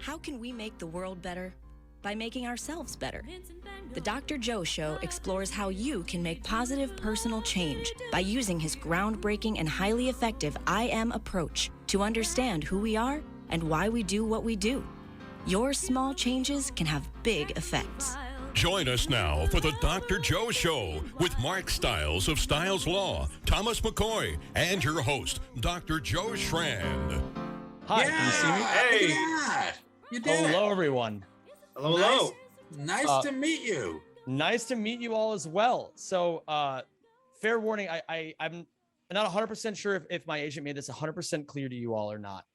How can we make the world better? By making ourselves better. The Dr. Joe Show explores how you can make positive personal change by using his groundbreaking and highly effective I Am approach to understand who we are and why we do what we do. Your small changes can have big effects. Join us now for the Dr. Joe Show with Mark Stiles of Stiles Law, Thomas McCoy, and your host, Dr. Joe Schrand. Hi, can you see me? Hey, yeah, you did. Hello, everyone. Hello. Nice to meet you. Nice to meet you all as well. So, fair warning, I'm not 100% sure if my agent made this 100% clear to you all or not.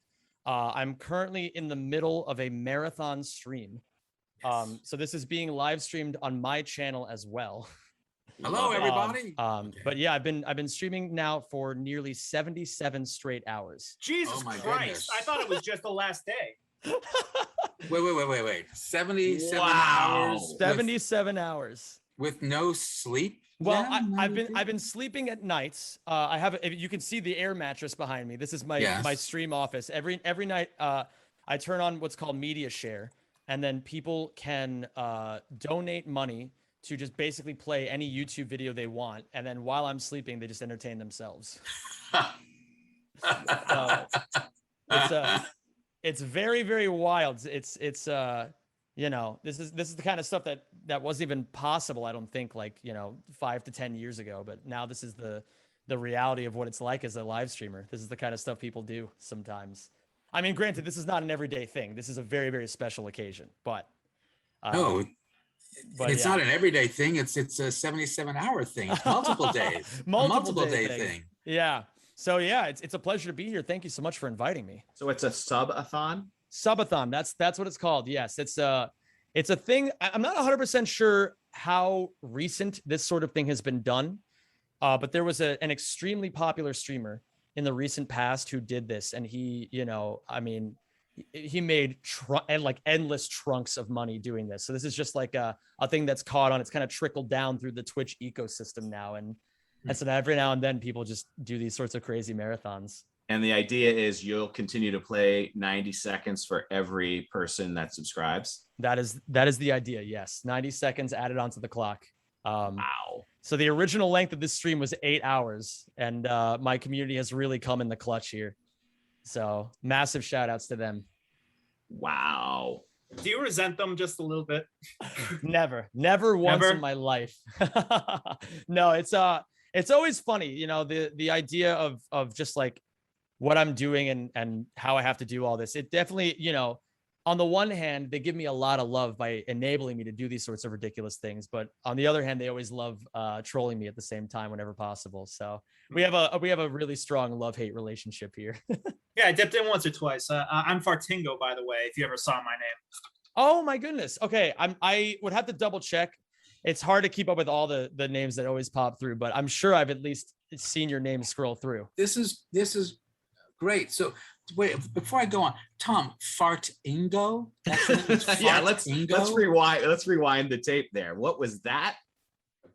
I'm currently in the middle of a marathon stream. So this is being live streamed on my channel as well. Hello, everybody. But yeah, I've been streaming now for nearly 77 straight hours. Jesus Christ! Goodness. I thought it was just the last day. Wait. 77 hours. 77 hours with no sleep. Well, yeah, I've been sleeping at nights. I have you can see the air mattress behind me. This is my stream office. Every night I turn on what's called media share, and then people can donate money to just basically play any YouTube video they want, and then while I'm sleeping, they just entertain themselves. It's very, very wild. It's you know, this is the kind of stuff that wasn't even possible, I don't think, like, 5 to 10 years ago. But now this is the reality of what it's like as a live streamer. This is the kind of stuff people do sometimes. I mean, granted, this is not an everyday thing. This is a very, very special occasion. But it's not an everyday thing. It's a 77-hour thing. It's multiple days. multiple day thing. Yeah. So yeah, it's a pleasure to be here. Thank you so much for inviting me. So it's a subathon? Subathon. That's what it's called. Yes, it's a thing. I'm not 100% sure how recent this sort of thing has been done, but there was an extremely popular streamer in the recent past who did this, and he, he made endless trunks of money doing this. So this is just like a thing that's caught on. It's kind of trickled down through the Twitch ecosystem now, and so every now and then people just do these sorts of crazy marathons. And the idea is you'll continue to play 90 seconds for every person that subscribes. That is the idea. Yes. 90 seconds added onto the clock. Wow. So the original length of this stream was 8 hours, and my community has really come in the clutch here. So massive shout outs to them. Wow. Do you resent them just a little bit? Never once in my life. No, it's always funny, the idea of just like what I'm doing and how I have to do all this. It definitely, on the one hand, they give me a lot of love by enabling me to do these sorts of ridiculous things. But on the other hand, they always love trolling me at the same time whenever possible. So we have a really strong love-hate relationship here. Yeah, I dipped in once or twice. I'm Fartingo, by the way, if you ever saw my name. Oh my goodness. Okay, I would have to double check. It's hard to keep up with all the names that always pop through, but I'm sure I've at least seen your name scroll through. This is great. So wait, before I go on, Tom, Fartingo? Yeah, let's rewind the tape there. What was that?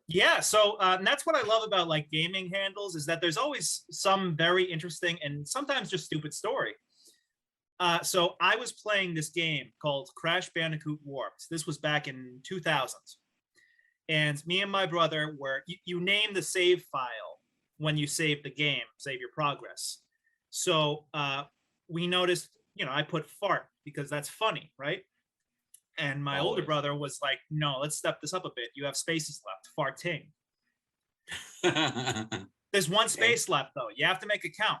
Yeah, so and that's what I love about like gaming handles, is that there's always some very interesting and sometimes just stupid story. So I was playing this game called Crash Bandicoot Warped. This was back in 2000. And me and my brother you name the save file when you save the game, save your progress. So we noticed, I put fart because that's funny, right? And my older brother was like, no, let's step this up a bit. You have spaces left, farting. There's one space left, though. You have to make it count.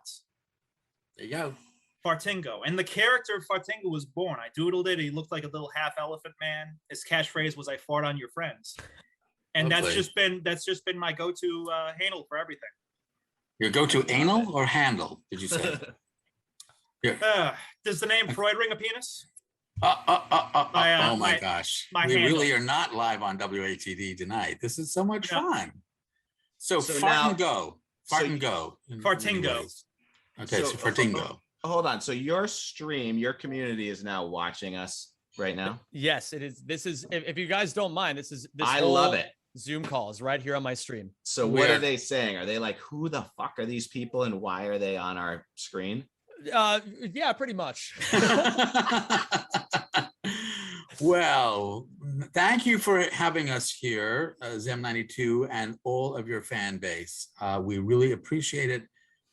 There you go. Fartingo. And the character of Fartingo was born. I doodled it. He looked like a little half elephant man. His catchphrase was, I fart on your friends. And that's just been my go-to handle for everything. Your go-to anal or handle, did you say? Does the name Freud ring a penis? Oh my gosh. We handle. Really are not live on WATD tonight. This is so much fun. So Fartingo. Fartingo. Okay, so Fartingo. Hold on. So your stream, your community is now watching us right now? Yes, it is. This is, if you guys don't mind, this I love it. Zoom calls right here on my stream. So what are they saying? Are they like, who the fuck are these people and why are they on our screen? Yeah, pretty much. Well, thank you for having us here, Xem92 and all of your fan base. We really appreciate it.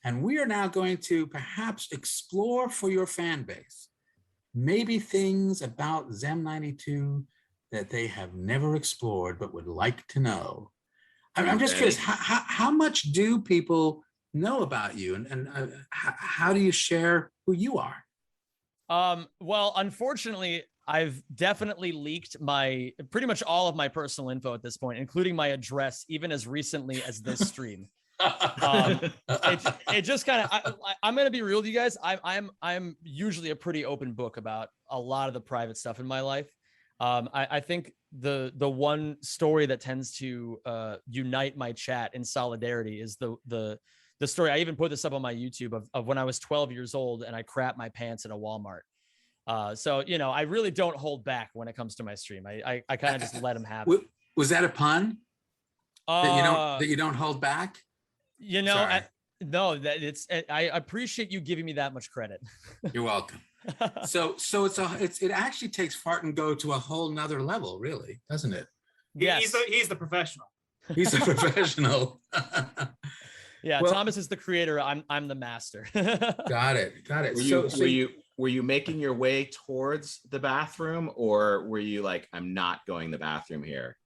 And we are now going to perhaps explore for your fan base, maybe things about Xem92 that they have never explored but would like to know. I'm just curious, how much do people know about you, and how do you share who you are? Well, unfortunately, I've definitely leaked pretty much all of my personal info at this point, including my address, even as recently as this stream. It just kind of, I'm going to be real with you guys. I'm usually a pretty open book about a lot of the private stuff in my life. I think the one story that tends to unite my chat in solidarity is the story. I even put this up on my YouTube of when I was 12 years old and I crapped my pants at a Walmart. So, you know, I really don't hold back when it comes to my stream. I kind of just let them have it. Was that a pun? That you don't hold back? You know, I appreciate you giving me that much credit. You're welcome. So it actually takes Fartingo to a whole nother level, really, doesn't it? Yes. He's the professional. He's a professional. Yeah, well, Thomas is the creator. I'm the master. Got it. Were you making your way towards the bathroom, or were you like, I'm not going to the bathroom here?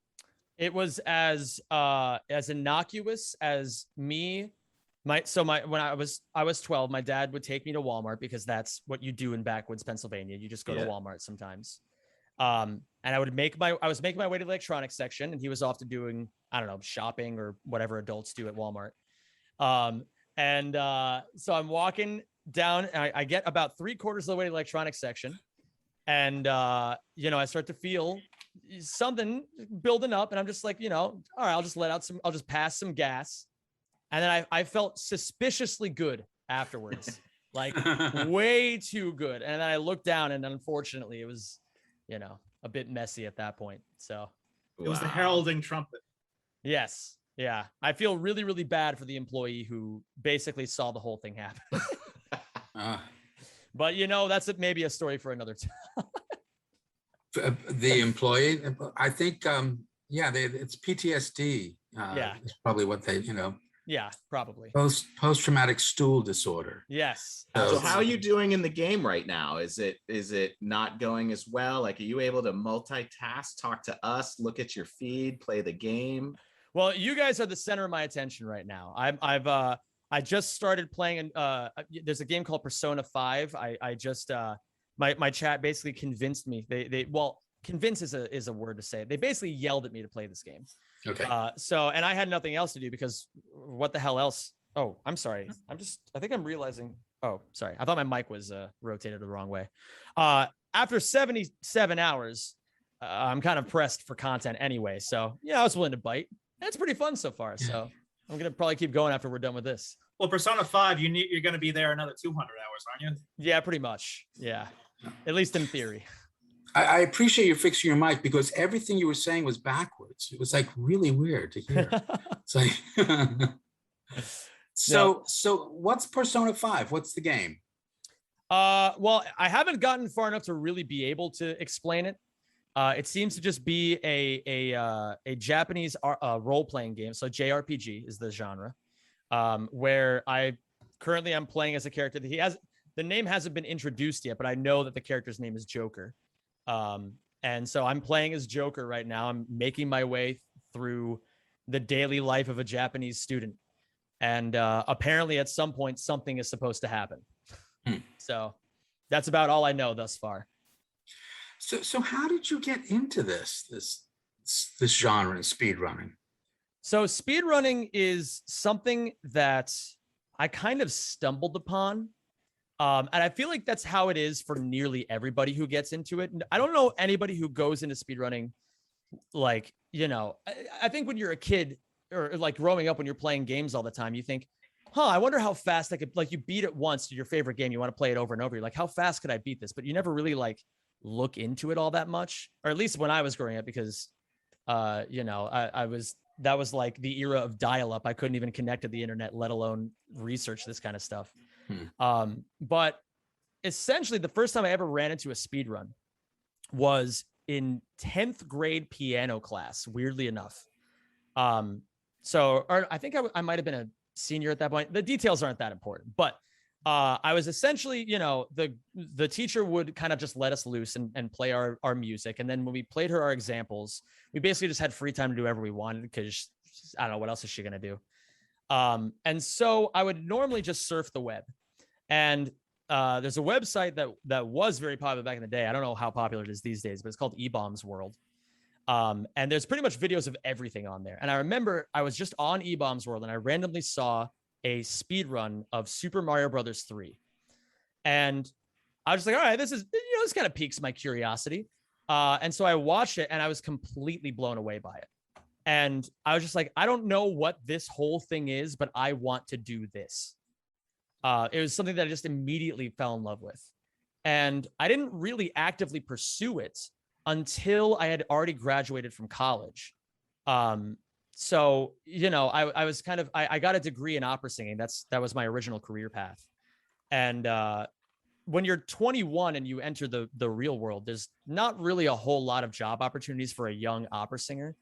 It was as innocuous as me. When I was 12, my dad would take me to Walmart because that's what you do in backwoods Pennsylvania. You just go to Walmart sometimes. And I was making my way to the electronics section, and he was off to doing, I don't know, shopping or whatever adults do at Walmart. So I'm walking down, and I get about 3/4 of the way to the electronics section. And, you know, I start to feel something building up, and I'm just like, you know, all right, I'll just pass some gas. And then I felt suspiciously good afterwards, like way too good. And then I looked down, and unfortunately it was, you know, a bit messy at that point. So it was the heralding trumpet. Yes. Yeah. I feel really, really bad for the employee who basically saw the whole thing happen. But, you know, that's maybe a story for another time. The employee, I think, it's PTSD. It's probably what they, you know. Yeah, probably. Post-traumatic stool disorder. Yes. So how are you doing in the game right now? Is it not going as well? Like, are you able to multitask, talk to us, look at your feed, play the game? Well, you guys are the center of my attention right now. I just started playing. There's a game called Persona 5. I just my chat basically convinced me. Convince is a word to say. They basically yelled at me to play this game. Okay. And I had nothing else to do because what the hell else? Oh, I'm sorry. I think I'm realizing. Oh, sorry. I thought my mic was rotated the wrong way. After 77 hours, I'm kind of pressed for content anyway. So yeah, I was willing to bite. It's pretty fun so far. So I'm going to probably keep going after we're done with this. Well, Persona 5, you're going to be there another 200 hours, aren't you? Yeah, pretty much. Yeah. At least in theory. I appreciate you fixing your mic because everything you were saying was backwards. It was like really weird to hear. It's like, so what's Persona 5? What's the game? Well, I haven't gotten far enough to really be able to explain it. It seems to just be a Japanese role-playing game. So JRPG is the genre, where I'm playing as a character that the name hasn't been introduced yet, but I know that the character's name is Joker. And so I'm playing as Joker right now. I'm making my way through the daily life of a Japanese student. And apparently at some point, something is supposed to happen. So that's about all I know thus far. So how did you get into this genre of speedrunning? So speedrunning is something that I kind of stumbled upon. And I feel like that's how it is for nearly everybody who gets into it. I don't know anybody who goes into speedrunning, like, you know, I think when you're a kid or like growing up, when you're playing games all the time, you think, I wonder how fast I could, like, you beat it once to your favorite game. You want to play it over and over. You're like, how fast could I beat this? But you never really like look into it all that much, or at least when I was growing up, because, you know, that was like the era of dial-up. I couldn't even connect to the internet, let alone research this kind of stuff. But essentially the first time I ever ran into a speed run was in 10th grade piano class, weirdly enough. Or I think I might have been a senior at that point. The details aren't that important, but I was essentially, the teacher would kind of just let us loose and play our music. And then when we played her our examples, we basically just had free time to do whatever we wanted because I don't know, what else is she going to do? And so I would normally just surf the web. And there's a website that was very popular back in the day. I don't know how popular it is these days, but it's called eBombs World. And there's pretty much videos of everything on there. And I remember I was just on eBombs World and I randomly saw a speed run of Super Mario Brothers 3. And I was just like, all right, this kind of piques my curiosity. And so I watched it and I was completely blown away by it. And I was just like, I don't know what this whole thing is, but I want to do this. It was something that I just immediately fell in love with. And I didn't really actively pursue it until I had already graduated from college. So, I was kind of, I got a degree in opera singing. That was my original career path. And when you're 21 and you enter the real world, there's not really a whole lot of job opportunities for a young opera singer.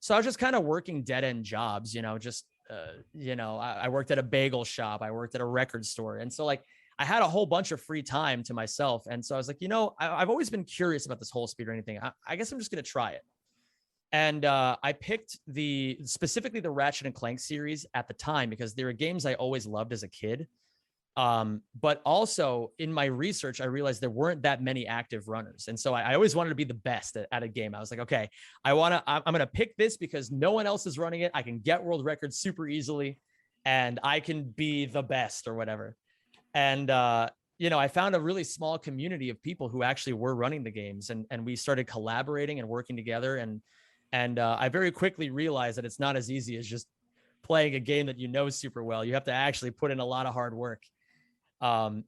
So I was just kind of working dead end jobs, I worked at a bagel shop. I worked at a record store. And so like, I had a whole bunch of free time to myself. And so I was like, I've always been curious about this whole speedrunning thing. I guess I'm just going to try it. And I picked specifically the Ratchet and Clank series at the time, because they were games I always loved as a kid. But also in my research, I realized there weren't that many active runners. And so I always wanted to be the best at a game. I was like, okay, I'm going to pick this because no one else is running it. I can get world records super easily and I can be the best or whatever. And, I found a really small community of people who actually were running the games, and we started collaborating and working together. And I very quickly realized that it's not as easy as just playing a game that super well. You have to actually put in a lot of hard work. I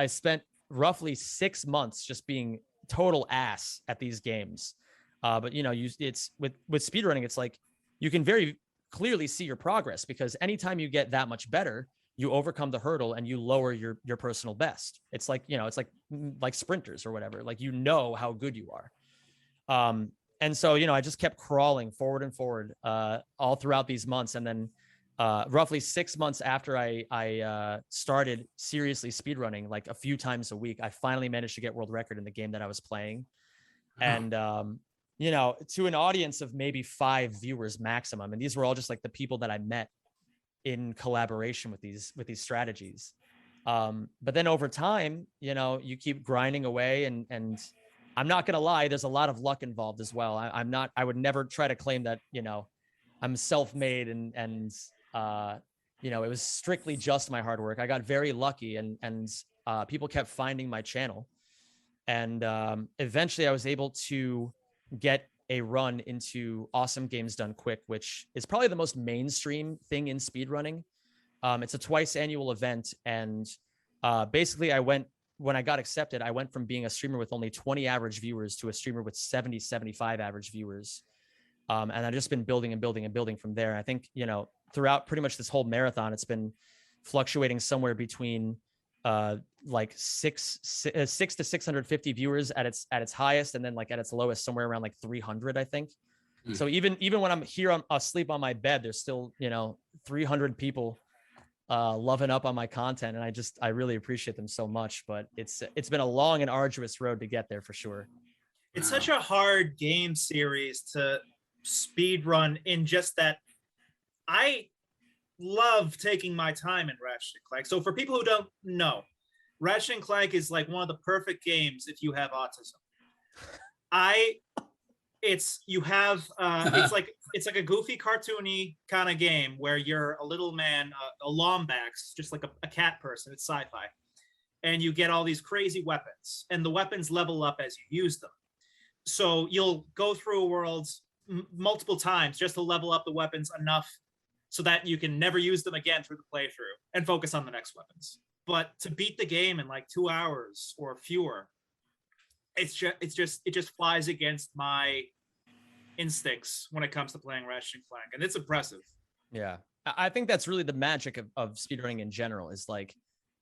spent roughly 6 months just being total ass at these games. But it's with speedrunning, it's like you can very clearly see your progress, because anytime you get that much better, you overcome the hurdle and you lower your personal best. It's like, it's like sprinters or whatever, like, how good you are. And so, I just kept crawling forward and forward, all throughout these months. And then, roughly 6 months after I started seriously speedrunning, like a few times a week, I finally managed to get world record in the game that I was playing. And, to an audience of maybe 5 viewers maximum. And these were all just like the people that I met in collaboration with these strategies. But then over time, you keep grinding away, and I'm not going to lie, there's a lot of luck involved as well. I would never try to claim that, I'm self-made and it was strictly just my hard work. I got very lucky, and people kept finding my channel. And eventually I was able to get a run into Awesome Games Done Quick, which is probably the most mainstream thing in speedrunning. It's a twice annual event. And basically when I got accepted, I went from being a streamer with only 20 average viewers to a streamer with 75 average viewers. And I've just been building and building and building from there. I think, throughout pretty much this whole marathon, it's been fluctuating somewhere between like 600 to 650 viewers at its highest, and then like at its lowest somewhere around like 300, I think. So even when I'm here asleep on my bed, there's still 300 people loving up on my content, and I really appreciate them so much. But it's been a long and arduous road to get there, for sure. It's such a hard game series to speed run, in just that I love taking my time in Ratchet & Clank. So for people who don't know, Ratchet & Clank is like one of the perfect games if you have autism. It's like a goofy, cartoony kind of game where you're a little man, a Lombax, just like a cat person. It's sci-fi. And you get all these crazy weapons, and the weapons level up as you use them. So you'll go through a world multiple times just to level up the weapons enough so that you can never use them again through the playthrough and focus on the next weapons. But to beat the game in like 2 hours or fewer, it just flies against my instincts when it comes to playing Ratchet & Clank, and it's impressive. Yeah, I think that's really the magic of speedrunning in general, is like,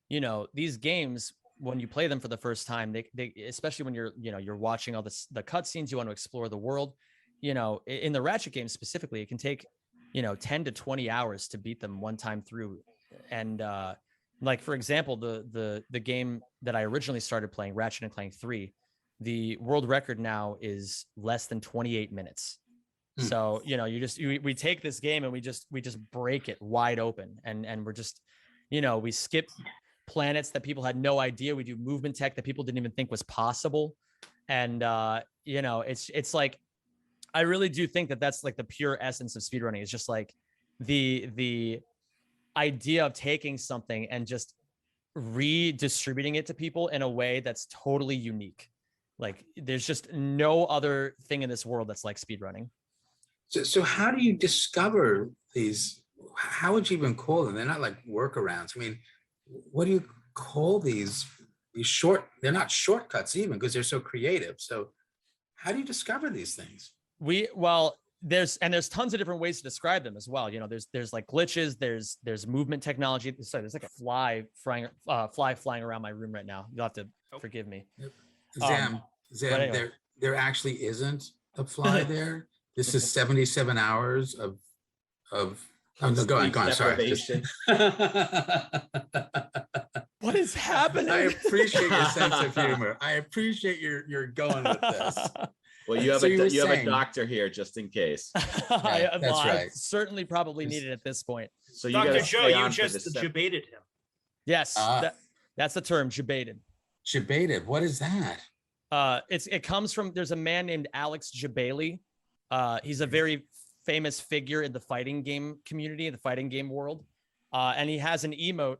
these games, when you play them for the first time, they especially when you're watching all the cutscenes, you want to explore the world. In the Ratchet games specifically, it can take 10 to 20 hours to beat them one time through. And like, for example, the game that I originally started playing, Ratchet and Clank 3, the world record now is less than 28 minutes. So, we take this game and we just break it wide open, and we're just, we skip planets that people had no idea. We do movement tech that people didn't even think was possible. And, it's like, I really do think that that's like the pure essence of speedrunning. It's just like the idea of taking something and just redistributing it to people in a way that's totally unique. Like, there's just no other thing in this world that's like speedrunning. So how do you discover these? How would you even call them? They're not like workarounds. I mean, what do you call these short? They're not shortcuts even, because they're so creative. So how do you discover these things? There's tons of different ways to describe them as well. There's like glitches, there's movement technology. Sorry, there's like a fly flying around my room right now. You'll have to forgive me. Xem, anyway. there actually isn't a fly there. This is 77 hours of oh, no, go on, sorry. What is happening? I appreciate your sense of humor. I appreciate you're going with this. Well, you have a doctor here just in case. That's right. I certainly probably need it at this point. So Dr. Joe, you just debated him. Yes, that's the term, debated. Debated. What is that? It comes from, there's a man named Alex Jabali. He's a very famous figure in the fighting game community, the fighting game world. And he has an emote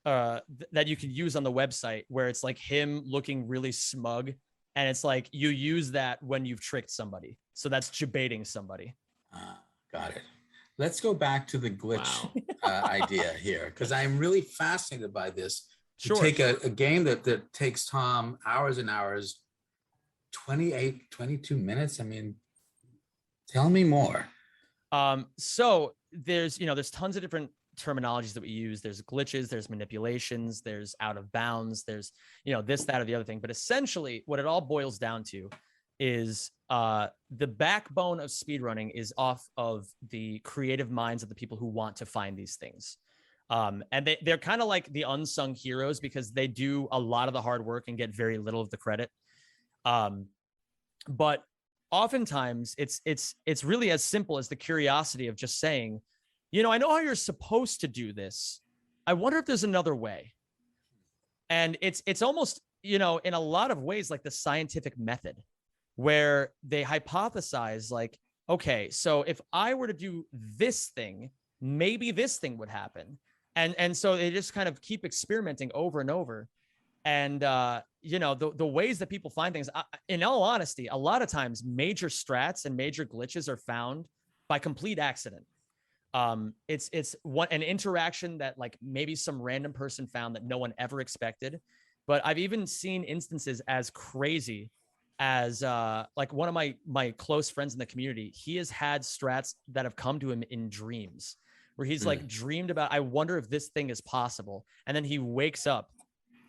that you can use on the website where it's like him looking really smug. And it's like, you use that when you've tricked somebody. So that's debating somebody. Got it. Let's go back to the glitch idea here, because I'm really fascinated by this. To take a game that takes Tom hours and hours, 28, 22 minutes. I mean, tell me more. So there's tons of different terminologies that we use. There's glitches, there's manipulations, there's out of bounds, there's, this, that, or the other thing. But essentially what it all boils down to is the backbone of speedrunning is off of the creative minds of the people who want to find these things. And they're kind of like the unsung heroes because they do a lot of the hard work and get very little of the credit. But oftentimes it's really as simple as the curiosity of just saying, I know how you're supposed to do this. I wonder if there's another way. And it's almost, in a lot of ways, like the scientific method, where they hypothesize like, okay, so if I were to do this thing, maybe this thing would happen. And so they just kind of keep experimenting over and over. And, the ways that people find things, in all honesty, a lot of times major strats and major glitches are found by complete accident. It's an interaction that like maybe some random person found that no one ever expected. But I've even seen instances as crazy as like one of my close friends in the community. He has had strats that have come to him in dreams where he's like dreamed about, I wonder if this thing is possible. And then he wakes up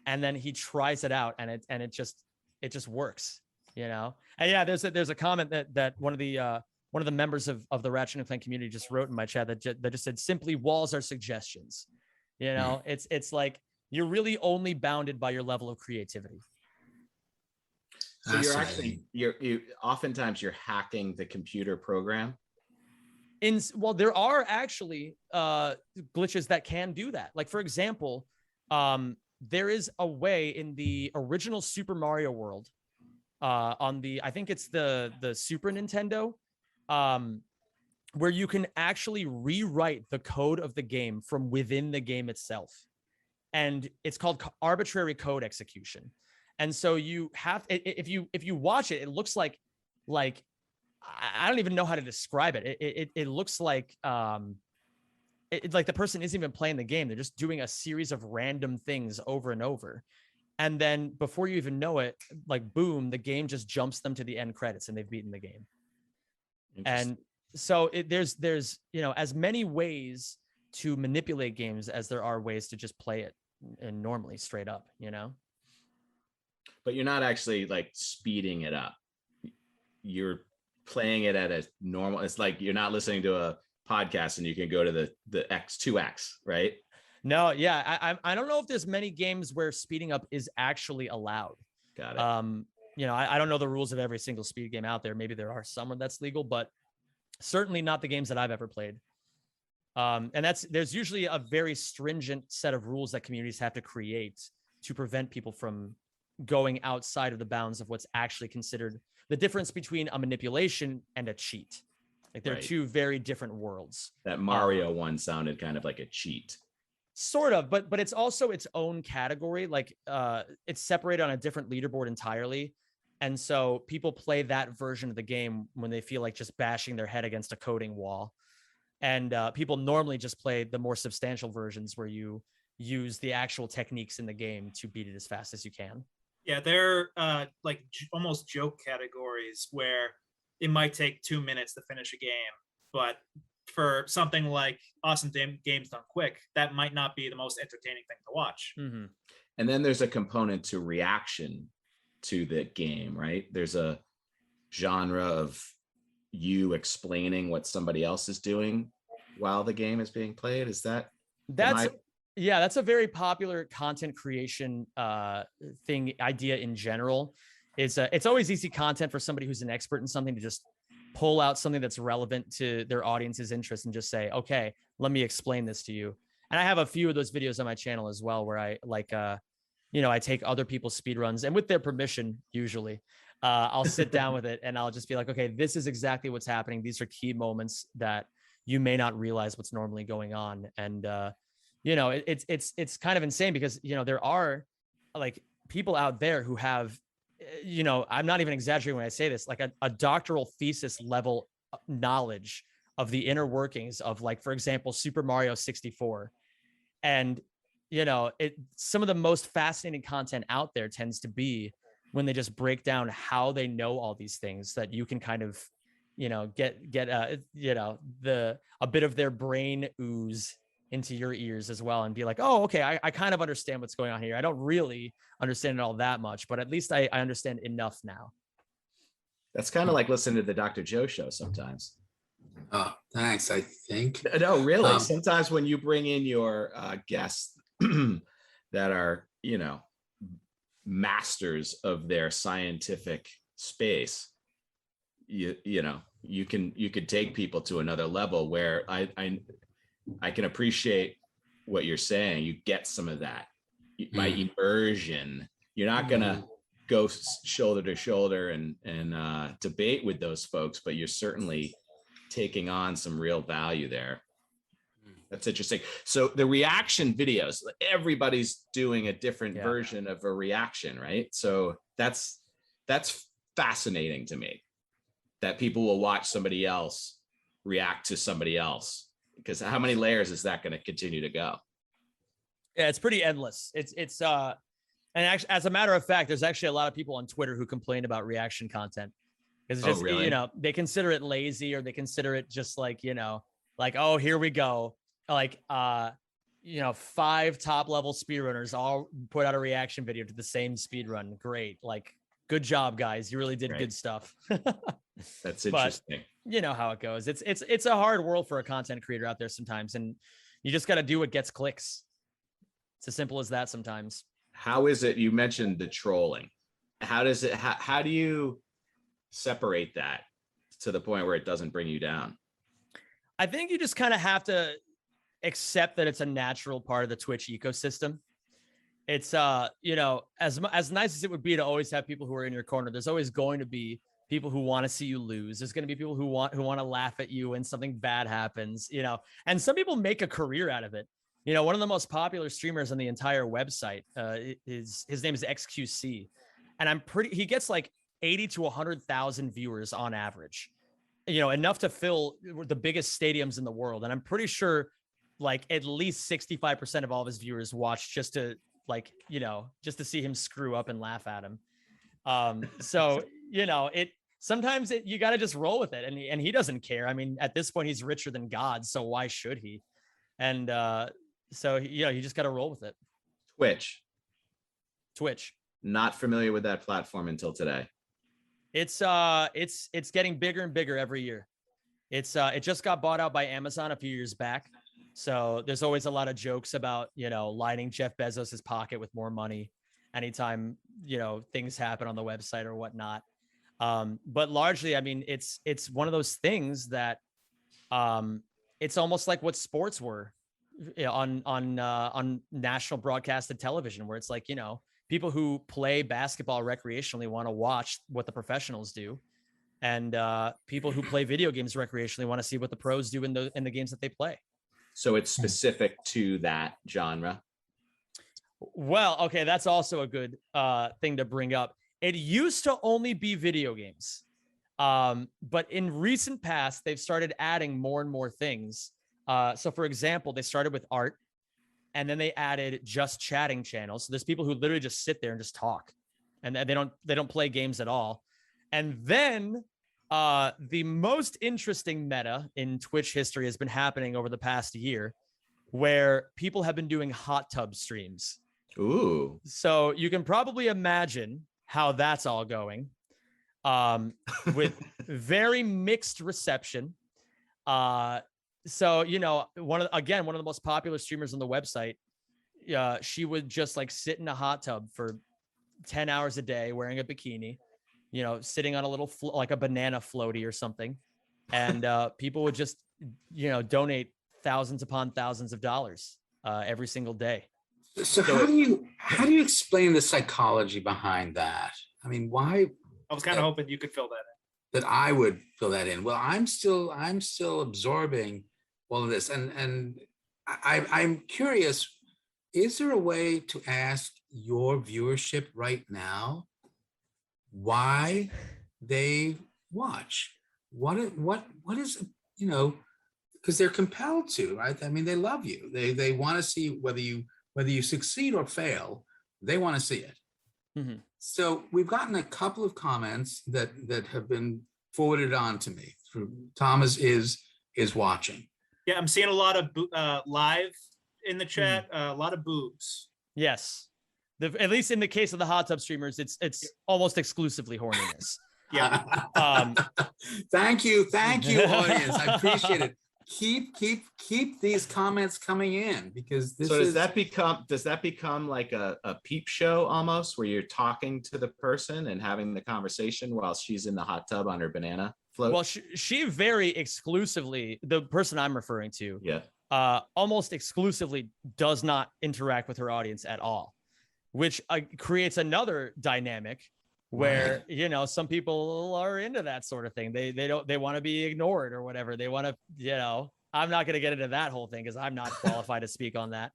and then he tries it out and it just works, And yeah, there's a comment that one of the members of the Ratchet and Clank community just wrote in my chat that just said, simply walls are suggestions. It's like, you're really only bounded by your level of creativity. So you're oftentimes you're hacking the computer program. There are actually glitches that can do that. Like, for example, there is a way in the original Super Mario World on I think it's the Super Nintendo, where you can actually rewrite the code of the game from within the game itself. And it's called arbitrary code execution. And so you have, if you watch it, it looks like I don't even know how to describe it. It looks like like the person isn't even playing the game. They're just doing a series of random things over and over. And then before you even know it, like boom, the game just jumps them to the end credits and they've beaten the game. And so there's as many ways to manipulate games as there are ways to just play it and normally straight up, but you're not actually like speeding it up. You're playing it at a normal, it's like you're not listening to a podcast and you can go to the X2X, right? No, yeah, I don't know if there's many games where speeding up is actually allowed. Got it. You know, I don't know the rules of every single speed game out there. Maybe there are some where that's legal, but certainly not the games that I've ever played. And there's usually a very stringent set of rules that communities have to create to prevent people from going outside of the bounds of what's actually considered the difference between a manipulation and a cheat. Like they're Right. two very different worlds. That Mario one sounded kind of like a cheat. Sort of, but it's also its own category. Like it's separated on a different leaderboard entirely. And so people play that version of the game when they feel like just bashing their head against a coding wall. And people normally just play the more substantial versions where you use the actual techniques in the game to beat it as fast as you can. Yeah, they're like almost joke categories where it might take 2 minutes to finish a game, but for something like Awesome Games Done Quick, that might not be the most entertaining thing to watch. Mm-hmm. And then there's a component to reaction to the game, right? There's a genre of you explaining what somebody else is doing while the game is being played. Is that yeah, that's a very popular content creation idea in general. It's always easy content for somebody who's an expert in something to just pull out something that's relevant to their audience's interest and just say, okay, let me explain this to you. And I have a few of those videos on my channel as well, where I I take other people's speedruns, and with their permission, usually, I'll sit down with it and I'll just be like, okay, this is exactly what's happening. These are key moments that you may not realize what's normally going on. And, it's kind of insane because, there are like people out there who have, I'm not even exaggerating when I say this, like a doctoral thesis level knowledge of the inner workings of, like, for example, Super Mario 64. And, some of the most fascinating content out there tends to be when they just break down how they know all these things, that you can kind of, get a bit of their brain ooze into your ears as well and be like, oh, okay, I kind of understand what's going on here. I don't really understand it all that much, but at least I understand enough now. That's kind of like listening to the Dr. Joe show sometimes. Oh, thanks. I think. No, really. Sometimes when you bring in your guests that are, masters of their scientific space, you could take people to another level where I can appreciate what you're saying. You get some of that by immersion. You're not gonna go shoulder to shoulder and debate with those folks, but you're certainly taking on some real value there. That's interesting. So the reaction videos, everybody's doing a different version of a reaction, right? So that's fascinating to me, that people will watch somebody else react to somebody else, because how many layers is that going to continue to go? Yeah, it's pretty endless. It's and actually, as a matter of fact, there's actually a lot of people on Twitter who complain about reaction content because it's just, really? They consider it lazy, or they consider it just like, like, oh, here we go. Like, 5 top level speedrunners all put out a reaction video to the same speedrun. Great. Like, good job, guys. You really did good stuff. That's interesting. But you know how it goes. It's a hard world for a content creator out there sometimes. And you just got to do what gets clicks. It's as simple as that sometimes. How is it? You mentioned the trolling. How do you separate that to the point where it doesn't bring you down? I think you just kind of have to accept that it's a natural part of the Twitch ecosystem. It's as nice as it would be to always have people who are in your corner, there's always going to be people who want to see you lose. There's going to be people who want to laugh at you when something bad happens, and some people make a career out of it. One of the most popular streamers on the entire website his name is XQC, and he gets like 80 to 100,000 viewers on average, enough to fill the biggest stadiums in the world. And I'm pretty sure like at least 65% of all of his viewers watch just to see him screw up and laugh at him. So, sometimes you got to just roll with it. And he doesn't care. I mean, at this point he's richer than God, so why should he? And so, you just got to roll with it. Twitch. Not familiar with that platform until today. It's getting bigger and bigger every year. It just got bought out by Amazon a few years back. So there's always a lot of jokes about, lining Jeff Bezos's pocket with more money anytime, things happen on the website or whatnot. But largely, I mean, it's one of those things that it's almost like what sports were on national broadcasted television, where it's like, people who play basketball recreationally want to watch what the professionals do. And people who play video games recreationally want to see what the pros do in the games that they play. So it's specific to that genre. Well, okay, that's also a good thing to bring up. It used to only be video games, but in recent past, they've started adding more and more things. So, for example, they started with art, and then they added just chatting channels. So there's people who literally just sit there and just talk, and they don't play games at all. And then the most interesting meta in Twitch history has been happening over the past year, where people have been doing hot tub streams. Ooh. So you can probably imagine how that's all going, with very mixed reception. So, one of the most popular streamers on the website, she would just like sit in a hot tub for 10 hours a day wearing a bikini, sitting on a little like a banana floaty or something. And people would just, donate thousands upon thousands of dollars every single day. So how do you explain the psychology behind that? I mean, why? I was kind of hoping you could fill that That I would fill that in. Well, I'm still absorbing all of this, and I'm curious. Is there a way to ask your viewership right now why they watch? What is because they're compelled to, right? I mean, they love you. They want to see whether you succeed or fail. They want to see it. Mm-hmm. So we've gotten a couple of comments that have been forwarded on to me. Thomas is watching. Yeah, I'm seeing a lot of live in the chat, a lot of boobs. Yes. At least in the case of the hot tub streamers, it's almost exclusively horniness. Yeah. Thank you, audience. I appreciate it. Keep these comments coming in, because does that become like a peep show almost, where you're talking to the person and having the conversation while she's in the hot tub on her banana float? Well, she very exclusively, the person I'm referring to, almost exclusively does not interact with her audience at all, which creates another dynamic where, some people are into that sort of thing. They want to be ignored or whatever. They want to, I'm not going to get into that whole thing because I'm not qualified to speak on that.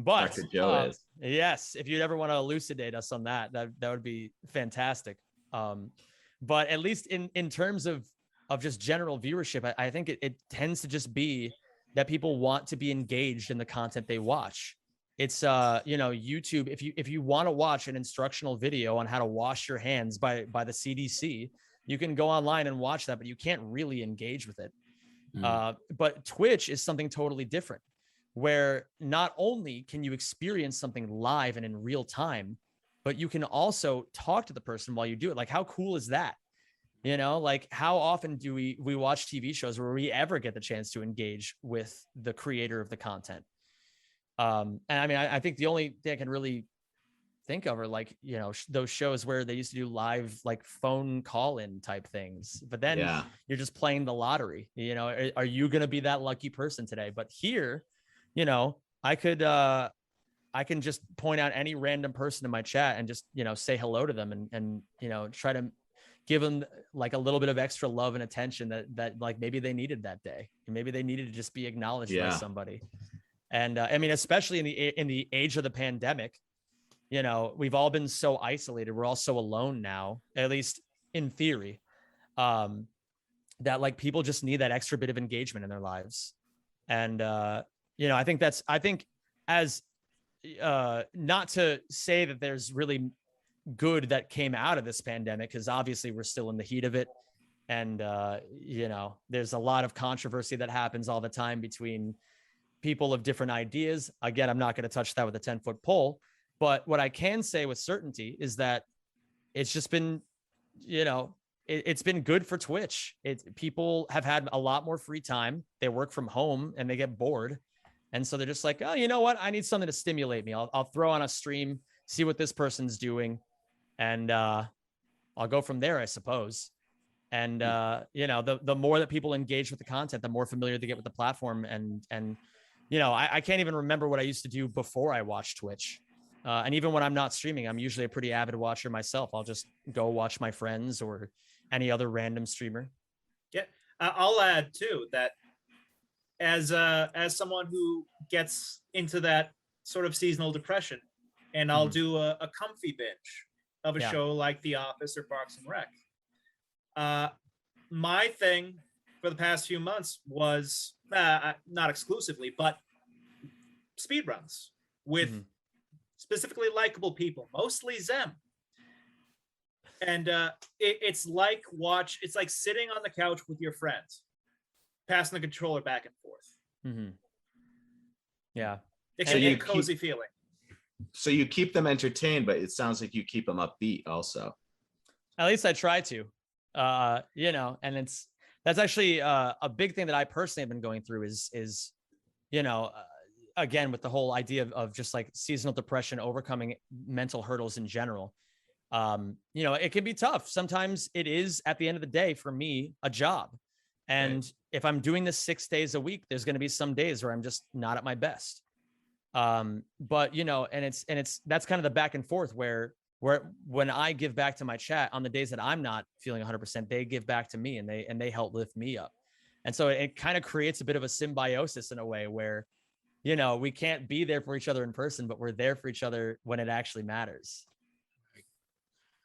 But Dr. Joe is. Yes, if you'd ever want to elucidate us on that would be fantastic. But at least in terms of just general viewership, I think it tends to just be that people want to be engaged in the content they watch. It's YouTube. If you want to watch an instructional video on how to wash your hands by the CDC, you can go online and watch that, but you can't really engage with it. But Twitch is something totally different, where not only can you experience something live and in real time, but you can also talk to the person while you do it. Like, how cool is that? Like, how often do we watch TV shows where we ever get the chance to engage with the creator of the content? And I mean, I think the only thing I can really think of are like, those shows where they used to do live, like phone call-in type things, but then you're just playing the lottery. Are you going to be that lucky person today? But here, I can just point out any random person in my chat and just, say hello to them and try to give them like a little bit of extra love and attention that like maybe they needed that day. Maybe they needed to just be acknowledged by somebody. And I mean, especially in the age of the pandemic, we've all been so isolated. We're all so alone now, at least in theory, that like people just need that extra bit of engagement in their lives. And, I think as not to say that there's really good that came out of this pandemic, because obviously we're still in the heat of it. And, there's a lot of controversy that happens all the time between people of different ideas. Again, I'm not going to touch that with a 10-foot pole, But what I can say with certainty is that it's just been, it's been good for Twitch. People have had a lot more free time. They work from home and they get bored. And so they're just like, oh, you know what? I need something to stimulate me. I'll throw on a stream, see what this person's doing. And I'll go from there, I suppose. And, the more that people engage with the content, the more familiar they get with the platform. And I can't even remember what I used to do before I watched Twitch. And even when I'm not streaming, I'm usually a pretty avid watcher myself. I'll just go watch my friends or any other random streamer. Yeah, I'll add too that as someone who gets into that sort of seasonal depression, and I'll do a comfy binge of a show like The Office or Parks and Rec. My thing for the past few months was not exclusively, but speedruns with specifically likable people, mostly Xem. And it's like sitting on the couch with your friends, passing the controller back and forth. Yeah. It's a cozy feeling. So you keep them entertained, but it sounds like you keep them upbeat also. At least I try to, and that's actually a big thing that I personally have been going through is again, with the whole idea of just like seasonal depression, overcoming mental hurdles in general. It can be tough. Sometimes it is, at the end of the day, for me, a job. And if I'm doing this 6 days a week, there's going to be some days where I'm just not at my best. But that's kind of the back and forth where when I give back to my chat on the days that I'm not feeling 100%, they give back to me and they help lift me up. And so it kind of creates a bit of a symbiosis in a way where, we can't be there for each other in person, but we're there for each other when it actually matters.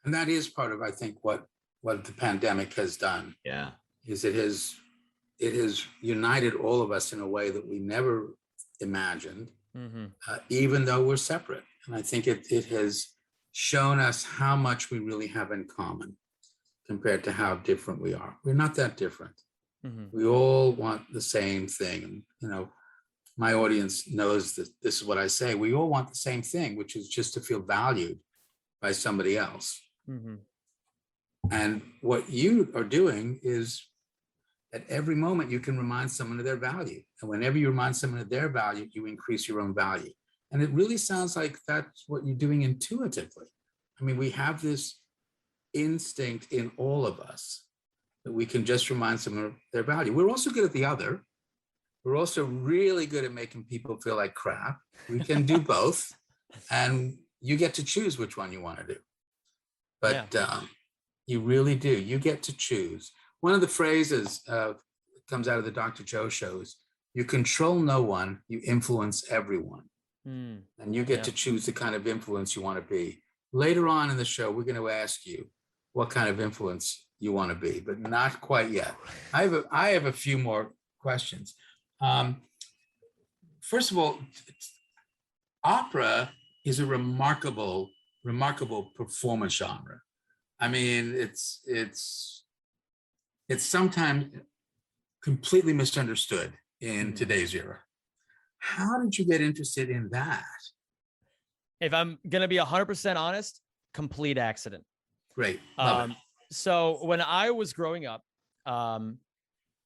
And that is part of, I think, what the pandemic has done. Yeah. Is it has united all of us in a way that we never imagined, even though we're separate. And I think it has shown us how much we really have in common compared to how different we are. We're not that different. We all want the same thing. And, my audience knows that this is what I say. We all want the same thing, which is just to feel valued by somebody else. And what you are doing is at every moment you can remind someone of their value. And whenever you remind someone of their value, you increase your own value. And it really sounds like that's what you're doing intuitively. I mean, we have this instinct in all of us that we can just remind someone of their value. We're also good at the other. We're also really good at making people feel like crap. We can do both. And you get to choose which one you want to do. But you really do. You get to choose. One of the phrases comes out of the Dr. Joe shows, you control no one, you influence everyone. And you get to choose the kind of influence you want to be. Later on in the show, we're going to ask you what kind of influence you want to be, but not quite yet. I have a few more questions. First of all, opera is a remarkable performance genre. I mean, it's sometimes completely misunderstood in today's era. How did you get interested in that? If I'm going to be 100% honest, complete accident. Great. Love it. So when I was growing up,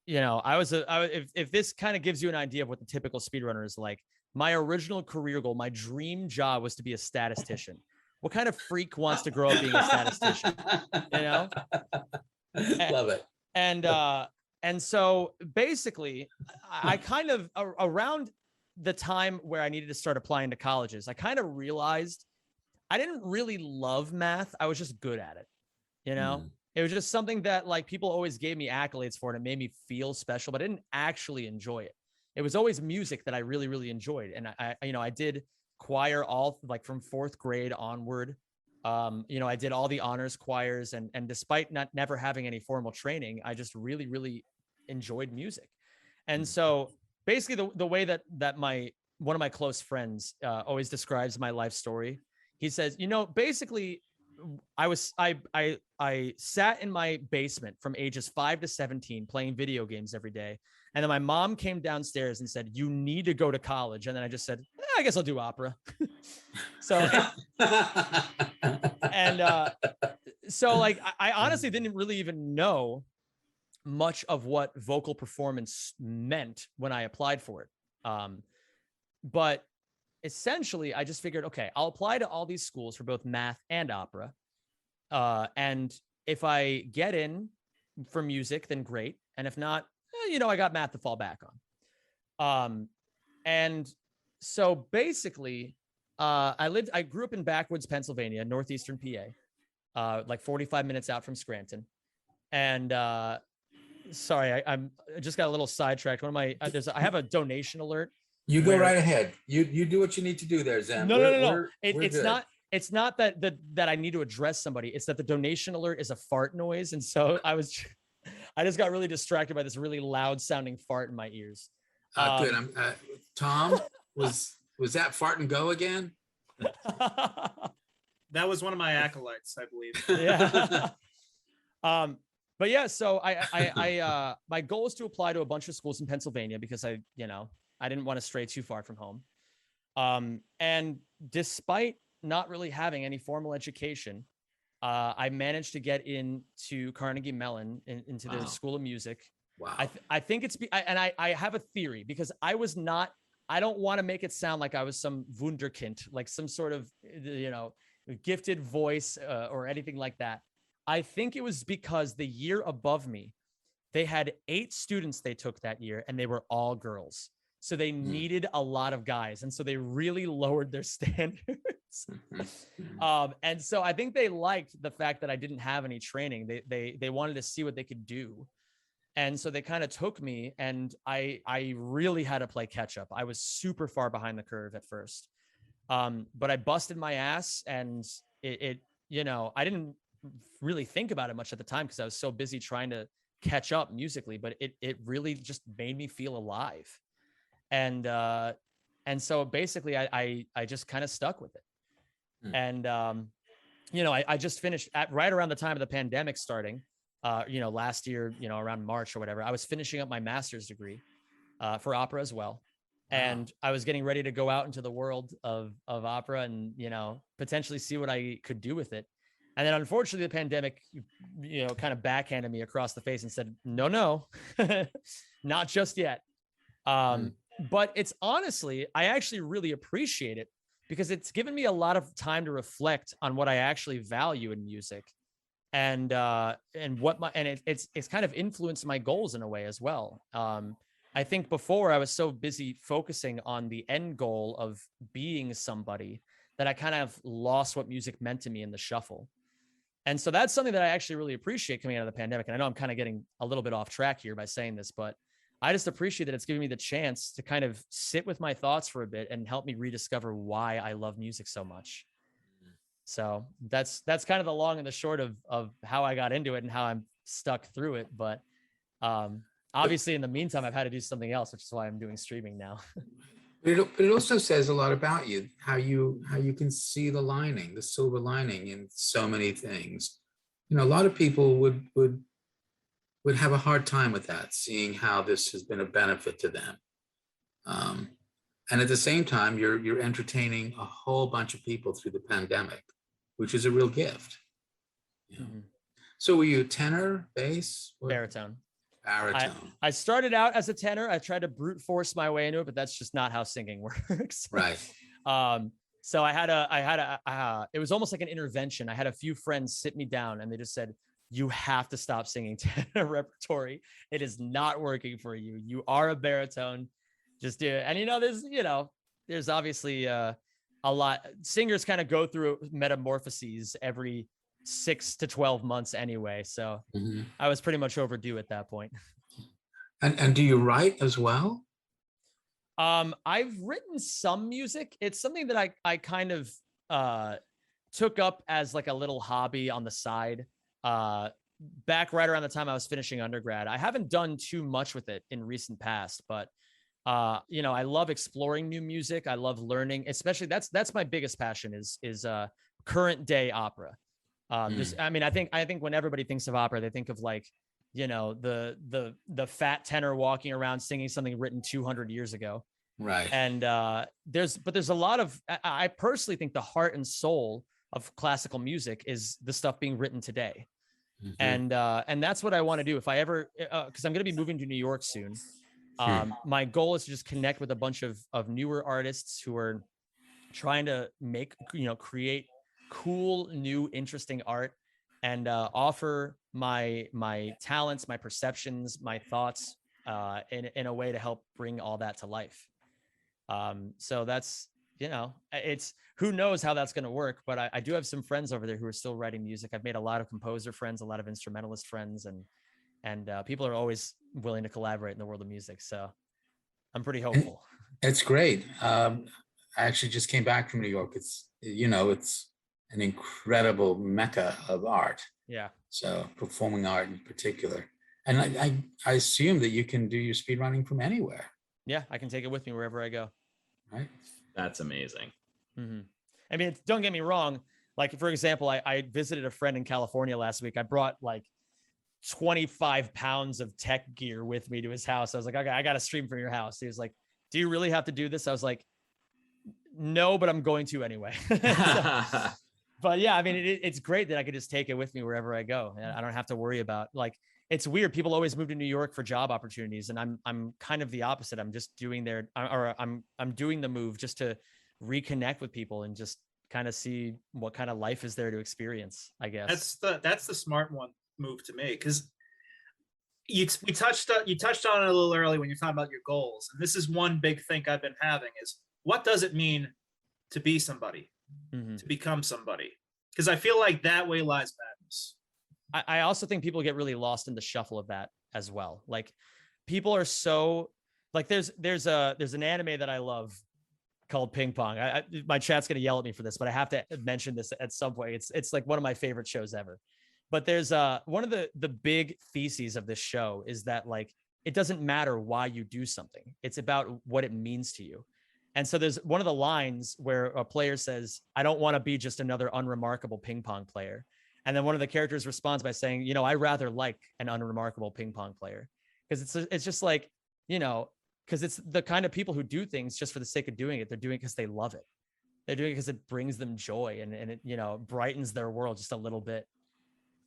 if this kind of gives you an idea of what the typical speedrunner is like, my original career goal, my dream job was to be a statistician. What kind of freak wants to grow up being a statistician? Love it. And so basically, I kind of around the time where I needed to start applying to colleges, I kind of realized I didn't really love math. I was just good at it. It was just something that like people always gave me accolades for, and it made me feel special, but I didn't actually enjoy it. It was always music that I really, really enjoyed. And I did choir all like from 4th grade onward. I did all the honors choirs, and despite never having any formal training, I just really, really enjoyed music. And so basically the way that one of my close friends always describes my life story, he says, basically I sat in my basement from ages 5 to 17 playing video games every day. And then my mom came downstairs and said, you need to go to college. And then I just said, I guess I'll do opera. So, and so like, I honestly didn't really even know much of what vocal performance meant when I applied for it. But essentially, I just figured, okay, I'll apply to all these schools for both math and opera. And if I get in for music, then great. And if not, I got math to fall back on. And so basically, I grew up in backwoods, Pennsylvania, northeastern PA, like 45 minutes out from Scranton. And sorry, I just got a little sidetracked. I have a donation alert. You go right ahead. You do what you need to do there, Zem. No. It's not that I need to address somebody. It's that the donation alert is a fart noise, and so I just got really distracted by this really loud sounding fart in my ears. Good. Tom, was that Fartingo again? That was one of my acolytes, I believe. Yeah. But yeah, so I my goal is to apply to a bunch of schools in Pennsylvania because I didn't want to stray too far from home. And despite not really having any formal education, I managed to get into Carnegie Mellon into the School of Music. Wow. I think I have a theory because I don't want to make it sound like I was some wunderkind, like some sort of, gifted voice or anything like that. I think it was because the year above me, they had 8 students they took that year and they were all girls. So they needed a lot of guys. And so they really lowered their standards. And so I think they liked the fact that I didn't have any training. They wanted to see what they could do. And so they kind of took me, and I really had to play catch up. I was super far behind the curve at first. But I busted my ass, and I didn't really think about it much at the time because I was so busy trying to catch up musically, but it really just made me feel alive. And so basically I just kind of stuck with it. And, I just finished right around the time of the pandemic starting, last year, around March or whatever. I was finishing up my master's degree for opera as well. And I was getting ready to go out into the world of opera and, potentially see what I could do with it. And then unfortunately the pandemic, kind of backhanded me across the face and said, no, not just yet. But it's honestly, I actually really appreciate it because it's given me a lot of time to reflect on what I actually value in music and it's kind of influenced my goals in a way as well. I think before I was so busy focusing on the end goal of being somebody that I kind of lost what music meant to me in the shuffle. And so that's something that I actually really appreciate coming out of the pandemic. And I know I'm kind of getting a little bit off track here by saying this, but I just appreciate that it's giving me the chance to kind of sit with my thoughts for a bit and help me rediscover why I love music so much. So that's kind of the long and the short of how I got into it and how I'm stuck through it. But obviously in the meantime, I've had to do something else, which is why I'm doing streaming now. But it also says a lot about you, how you can see the lining, the silver lining in so many things. A lot of people would have a hard time with that, seeing how this has been a benefit to them. And at the same time, you're entertaining a whole bunch of people through the pandemic, which is a real gift. So were you tenor, bass? Baritone. Baritone. I started out as a tenor. I tried to brute force my way into it, but that's just not how singing works. Right. So it was almost like an intervention. I had a few friends sit me down and they just said, you have to stop singing tenor repertory. It is not working for you. You are a baritone. Just do it. And there's obviously a lot. Singers kind of go through metamorphoses every 6 to 12 months anyway. So I was pretty much overdue at that point. And do you write as well? I've written some music. It's something that I kind of took up as like a little hobby on the side. Back right around the time I was finishing undergrad. I haven't done too much with it in recent past, but I love exploring new music. I love learning, especially that's my biggest passion is current day opera. I think when everybody thinks of opera, they think of like, the fat tenor walking around singing something written 200 years ago. Right. And there's a lot of, I personally think the heart and soul of classical music is the stuff being written today. Mhm. And that's what I want to do if I ever, because I'm going to be moving to New York soon. My goal is to just connect with a bunch of newer artists who are trying to make, create cool, new, interesting art, and offer my talents, my perceptions, my thoughts in a way to help bring all that to life. So that's, it's, who knows how that's going to work, but I do have some friends over there who are still writing music. I've made a lot of composer friends, a lot of instrumentalist friends, and people are always willing to collaborate in the world of music. So I'm pretty hopeful. It's great. I actually just came back from New York. It's an incredible mecca of art. Yeah. So performing art in particular. And I assume that you can do your speedrunning from anywhere, Yeah, I can take it with me wherever I go. right? That's amazing. Mm-hmm. I mean, don't get me wrong. Like, for example, I visited a friend in California last week. I brought like 25 pounds of tech gear with me to his house. I was like, okay, I got to stream from your house. He was like, do you really have to do this? I was like, no, but I'm going to anyway. But yeah, I mean, it's great that I could just take it with me wherever I go. And I don't have to worry about, like, it's weird. People always move to New York for job opportunities. And I'm kind of the opposite. I'm just doing I'm doing the move just to reconnect with people and just kind of see what kind of life is there to experience, I guess. That's the smart move to make, because you touched on it a little early when you're talking about your goals, and this is one big thing I've been having is, what does it mean to be somebody, to become somebody? Because I feel like that way lies madness. I also think people get really lost in the shuffle of that as well. Like, people are so, like, there's an anime that I love called Ping Pong. My chat's gonna yell at me for this, but I have to mention this at some point. It's like one of my favorite shows ever. But there's one of the big theses of this show is that, like, it doesn't matter why you do something. It's about what it means to you. And so there's one of the lines where a player says, I don't want to be just another unremarkable ping pong player. And then one of the characters responds by saying, I rather like an unremarkable ping pong player. Because it's just like, because it's the kind of people who do things just for the sake of doing it. They're doing it because they love it. They're doing it because it brings them joy and it, brightens their world just a little bit.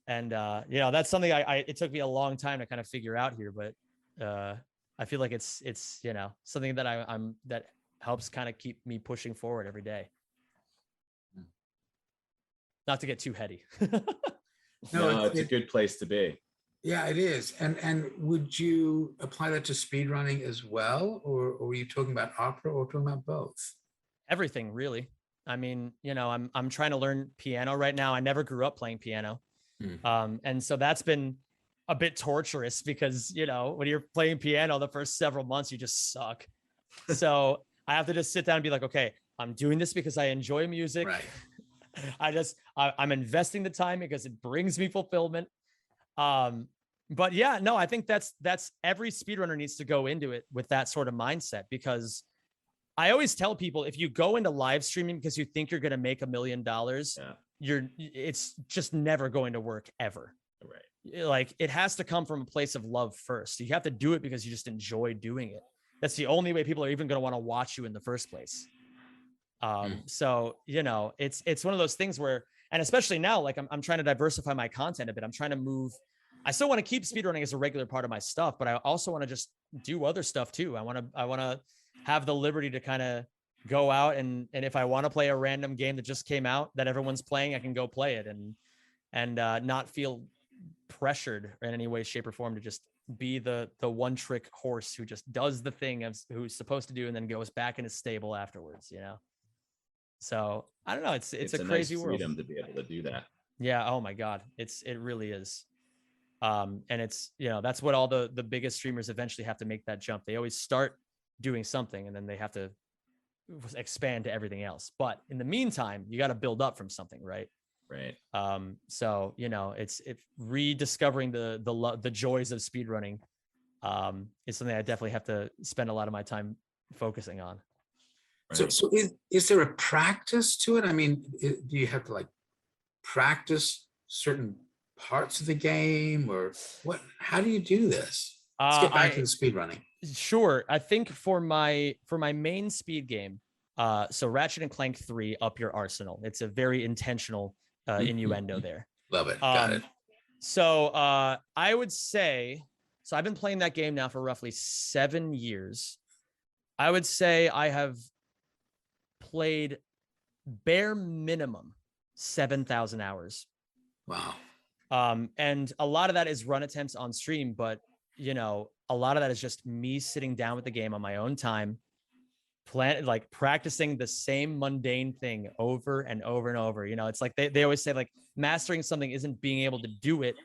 And, that's something it took me a long time to kind of figure out here, but I feel like it's something that I'm that helps kind of keep me pushing forward every day. Not to get too heady. No, it's a good place to be. Yeah, it is. And would you apply that to speedrunning as well? Or were you talking about opera or talking about both? Everything, really. I mean, I'm trying to learn piano right now. I never grew up playing piano. And so that's been a bit torturous because, when you're playing piano, the first several months, you just suck. So I have to just sit down and be like, okay, I'm doing this because I enjoy music. Right. I'm investing the time because it brings me fulfillment. But yeah, no, I think that's every speedrunner needs to go into it with that sort of mindset, because I always tell people, if you go into live streaming because you think you're going to make $1 million, it's just never going to work ever. Right. Like, it has to come from a place of love first. You have to do it because you just enjoy doing it. That's the only way people are even going to want to watch you in the first place. So, it's one of those things where, and especially now, like, I'm trying to diversify my content a bit. I'm trying to move. I still want to keep speedrunning as a regular part of my stuff, but I also want to just do other stuff too. I want to have the liberty to kind of go out and if I want to play a random game that just came out that everyone's playing, I can go play it and not feel pressured in any way, shape, or form to just be the one trick horse who just does the thing who's supposed to do and then goes back in his stable afterwards, So I don't know. It's a crazy nice world. Freedom to be able to do that. Yeah. Oh my God. It really is. And it's, that's what all the biggest streamers eventually have to make that jump. They always start doing something and then they have to expand to everything else. But in the meantime, you got to build up from something, right? Right. So, it's rediscovering the joys of speedrunning. Is something I definitely have to spend a lot of my time focusing on. Right. So is there a practice to it? I mean, do you have to like practice certain parts of the game or what? How do you do this? Let's get back to I the speed running. sure. I think for my main speed game, so Ratchet and Clank 3, Up Your Arsenal. It's a very intentional innuendo there. Love it. Got it. So I would say, so I've been playing that game now for roughly 7 years. I would say I have played bare minimum 7,000 hours. Wow. And a lot of that is run attempts on stream, but you know, a lot of that is just me sitting down with the game on my own time, practicing the same mundane thing over and over and over. You know, it's like they always say, like, mastering something isn't being able to do it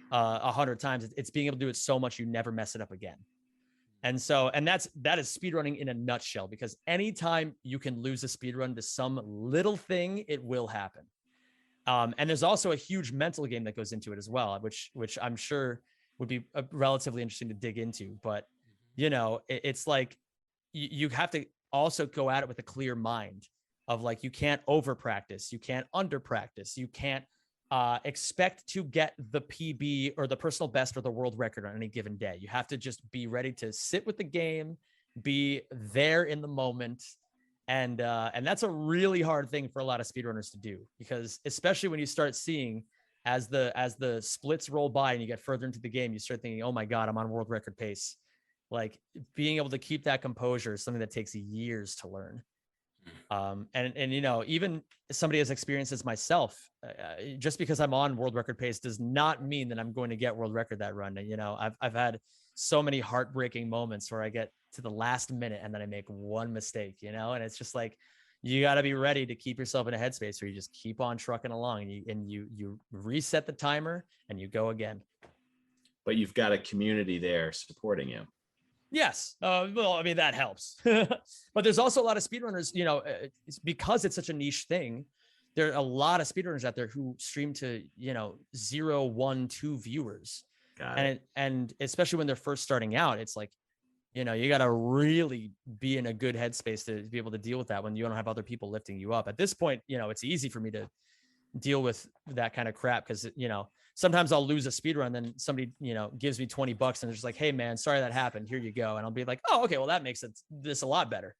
100 times. It's being able to do it so much you never mess it up again. And so, and that is speedrunning in a nutshell, because anytime you can lose a speedrun to some little thing, it will happen. And there's also a huge mental game that goes into it as well, which I'm sure would be relatively interesting to dig into. But, you know, it's like you have to also go at it with a clear mind of, like, you can't over practice, you can't under practice, you can't expect to get the PB or the personal best or the world record on any given day. You have to just be ready to sit with the game, be there in the moment. And that's a really hard thing for a lot of speedrunners to do, because especially when you start seeing as the splits roll by and you get further into the game, you start thinking, oh my God, I'm on world record pace. Like, being able to keep that composure is something that takes years to learn. And you know, even somebody as experienced as myself, just because I'm on world record pace does not mean that I'm going to get world record that run. And, you know, I've had so many heartbreaking moments where I get to the last minute and then I make one mistake, you know, and it's just like, you got to be ready to keep yourself in a headspace where you just keep on trucking along, and you reset the timer and you go again. But you've got a community there supporting you. Yes. Well, I mean, that helps. But there's also a lot of speedrunners, you know, it's because it's such a niche thing. There are a lot of speedrunners out there who stream to, you know, 0, 1, 2 viewers. And especially when they're first starting out, it's like, you know, you got to really be in a good headspace to be able to deal with that when you don't have other people lifting you up. At this point, you know, it's easy for me to deal with that kind of crap, because, you know, sometimes I'll lose a speedrun, then somebody, you know, gives me $20 and they're just like, hey man, sorry that happened, here you go. And I'll be like, oh, okay, well that makes this a lot better.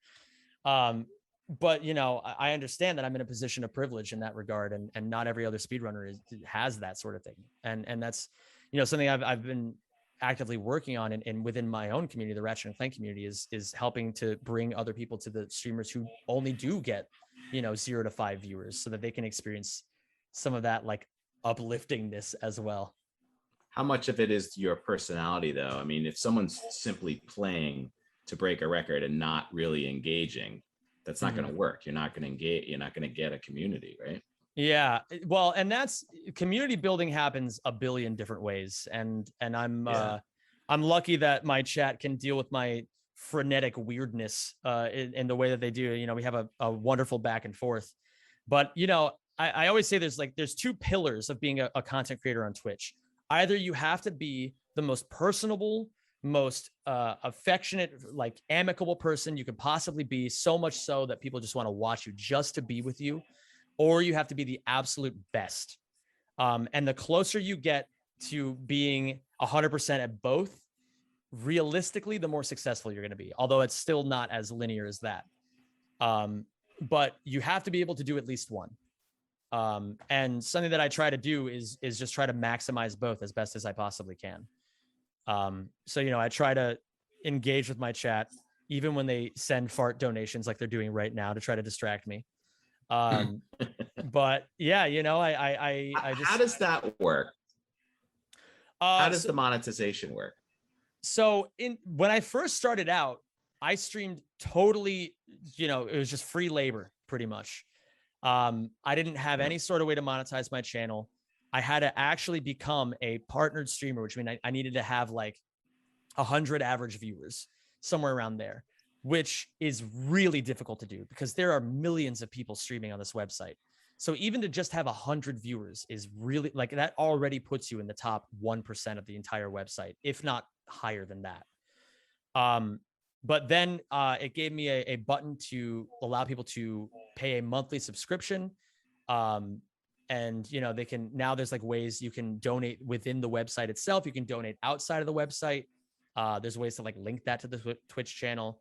But, you know, I understand that I'm in a position of privilege in that regard, and not every other speedrunner has that sort of thing. And that's, you know, something I've been actively working on, and within my own community, the Ratchet and Clank community, is helping to bring other people to the streamers who only do get, you know, 0 to 5 viewers, so that they can experience some of that, like, upliftingness as well. How much of it is your personality, though? I mean, if someone's simply playing to break a record and not really engaging, that's not going to work. You're not going to engage. You're not going to get a community, right? Yeah. Well, and that's, community building happens a billion different ways. And I'm lucky that my chat can deal with my frenetic weirdness in the way that they do. You know, we have a wonderful back and forth. But, you know, I always say there's 2 pillars of being a content creator on Twitch. Either you have to be the most personable, most affectionate, like amicable person you could possibly be, so much so that people just want to watch you just to be with you, or you have to be the absolute best. And the closer you get to being 100% at both, realistically, the more successful you're going to be, although it's still not as linear as that. But you have to be able to do at least one. And something that I try to do is just try to maximize both as best as I possibly can. So, you know, I try to engage with my chat, even when they send fart donations like they're doing right now to try to distract me. But yeah, you know, I just, how does that work? How does the monetization work? So when I first started out, I streamed totally, you know, it was just free labor pretty much. I didn't have any sort of way to monetize my channel. I had to actually become a partnered streamer, which means I needed to have like 100 average viewers, somewhere around there, which is really difficult to do because there are millions of people streaming on this website. So even to just have 100 viewers is really, like, that already puts you in the top 1% of the entire website, if not higher than that. But then it gave me a button to allow people to pay a monthly subscription. And, you know, they can, now there's like ways you can donate within the website itself. You can donate outside of the website. There's ways to like link that to the Twitch channel.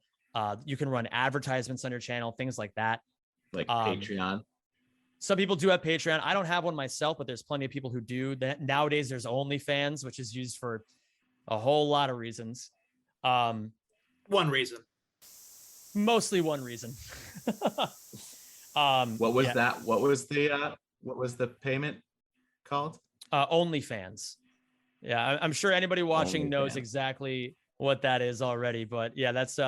You can run advertisements on your channel, things like that. Like Patreon. Some people do have Patreon. I don't have one myself, but there's plenty of people who do. Nowadays, there's OnlyFans, which is used for a whole lot of reasons. One reason. Mostly one reason. What was that? What was the payment called? OnlyFans. Yeah, I'm sure anybody watching knows OnlyFans. exactly what that is already. But yeah, that's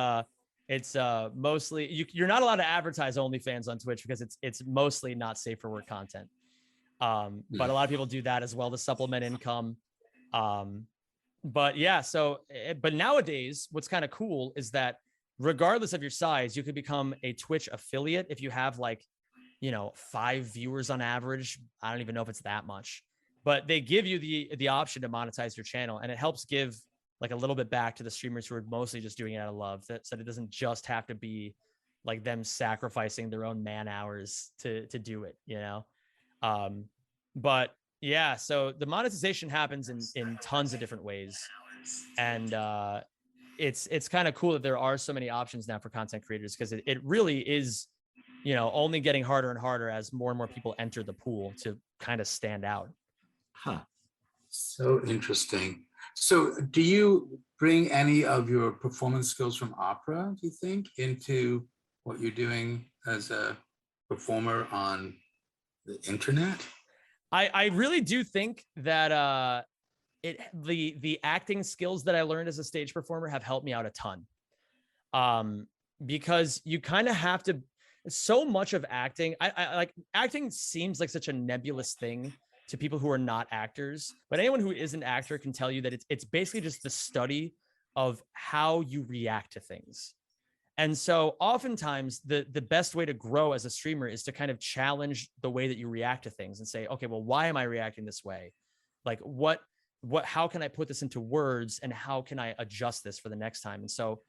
it's mostly you're not allowed to advertise OnlyFans on Twitch because it's mostly not safe for work content. But a lot of people do that as well to supplement income. But yeah, so but nowadays, what's kind of cool is that regardless of your size, you could become a Twitch affiliate if you have like, 5 viewers on average. I don't even know if it's that much, but they give you the option to monetize your channel, and it helps give like a little bit back to the streamers who are mostly just doing it out of love. So it doesn't just have to be like them sacrificing their own man hours to do it, But yeah, so the monetization happens in tons of different ways, and it's kind of cool that there are so many options now for content creators, because it really is, only getting harder and harder as more and more people enter the pool to kind of stand out. Huh. So interesting. So do you bring any of your performance skills from opera, do you think, into what you're doing as a performer on the internet? I really do think that the acting skills that I learned as a stage performer have helped me out a ton. Because you kind of have to, so much of acting, I like acting seems like such a nebulous thing to people who are not actors, but anyone who is an actor can tell you that it's basically just the study of how you react to things. And so oftentimes the best way to grow as a streamer is to kind of challenge the way that you react to things and say, okay, well, why am I reacting this way? Like how can I put this into words, and how can I adjust this for the next time? And so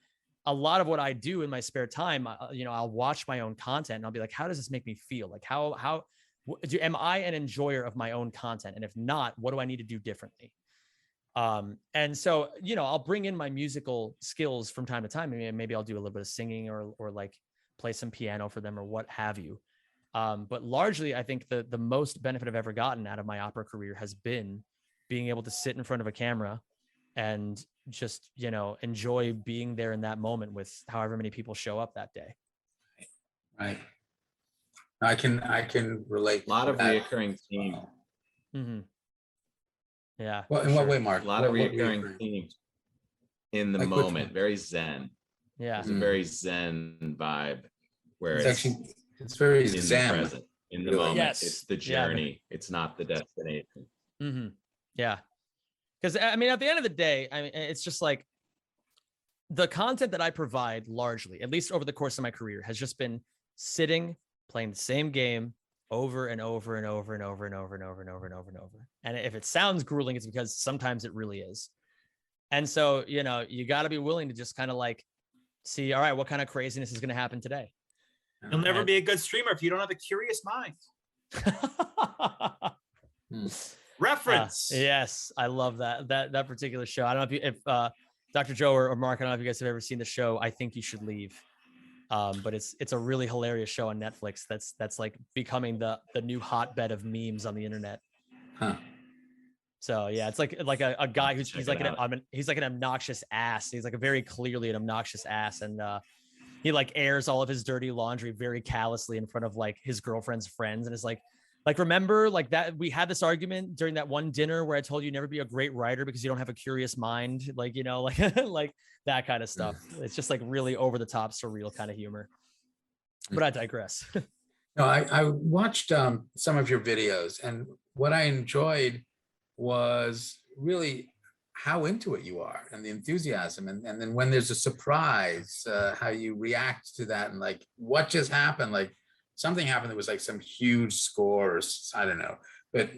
a lot of what I do in my spare time, I'll watch my own content and I'll be like, how does this make me feel? Like am I an enjoyer of my own content? And if not, what do I need to do differently? And so, I'll bring in my musical skills from time to time. I mean, maybe I'll do a little bit of singing or like play some piano for them or what have you. But largely, I think the most benefit I've ever gotten out of my opera career has been being able to sit in front of a camera and just, enjoy being there in that moment with however many people show up that day. Right. I can relate. A lot of reoccurring theme. Mm-hmm. Yeah. Well, in what way, Mark? A lot of reoccurring themes in the moment. Very zen. Yeah. It's a very zen vibe where it's very in zen. the present, in the Really? moment. Yes. It's the journey. It's not the destination. Mm-hmm. Yeah. Because I mean, at the end of the day, it's just like the content that I provide largely, at least over the course of my career, has just been sitting, playing the same game over and over and over and over and over and over and over and over and over. And if it sounds grueling, it's because sometimes it really is. And so, you got to be willing to just kind of like see, all right, what kind of craziness is going to happen today? You'll never be a good streamer if you don't have a curious mind. Reference. Yes, I love that particular show. I don't know if Dr. Joe or Mark, I don't know if you guys have ever seen the show I Think You Should Leave. But it's a really hilarious show on Netflix that's like becoming the new hotbed of memes on the internet. Huh. So yeah, it's like a guy he's like an obnoxious ass. He's like a very clearly an obnoxious ass, and he like airs all of his dirty laundry very callously in front of like his girlfriend's friends, and is like remember like that we had this argument during that one dinner where I told you never be a great writer because you don't have a curious mind, like like that kind of stuff. It's just like really over the top surreal kind of humor. But I digress. No, I watched some of your videos, and what I enjoyed was really how into it you are and the enthusiasm, and then when there's a surprise, how you react to that, and like what just happened, like something happened that was like some huge score, or I don't know, but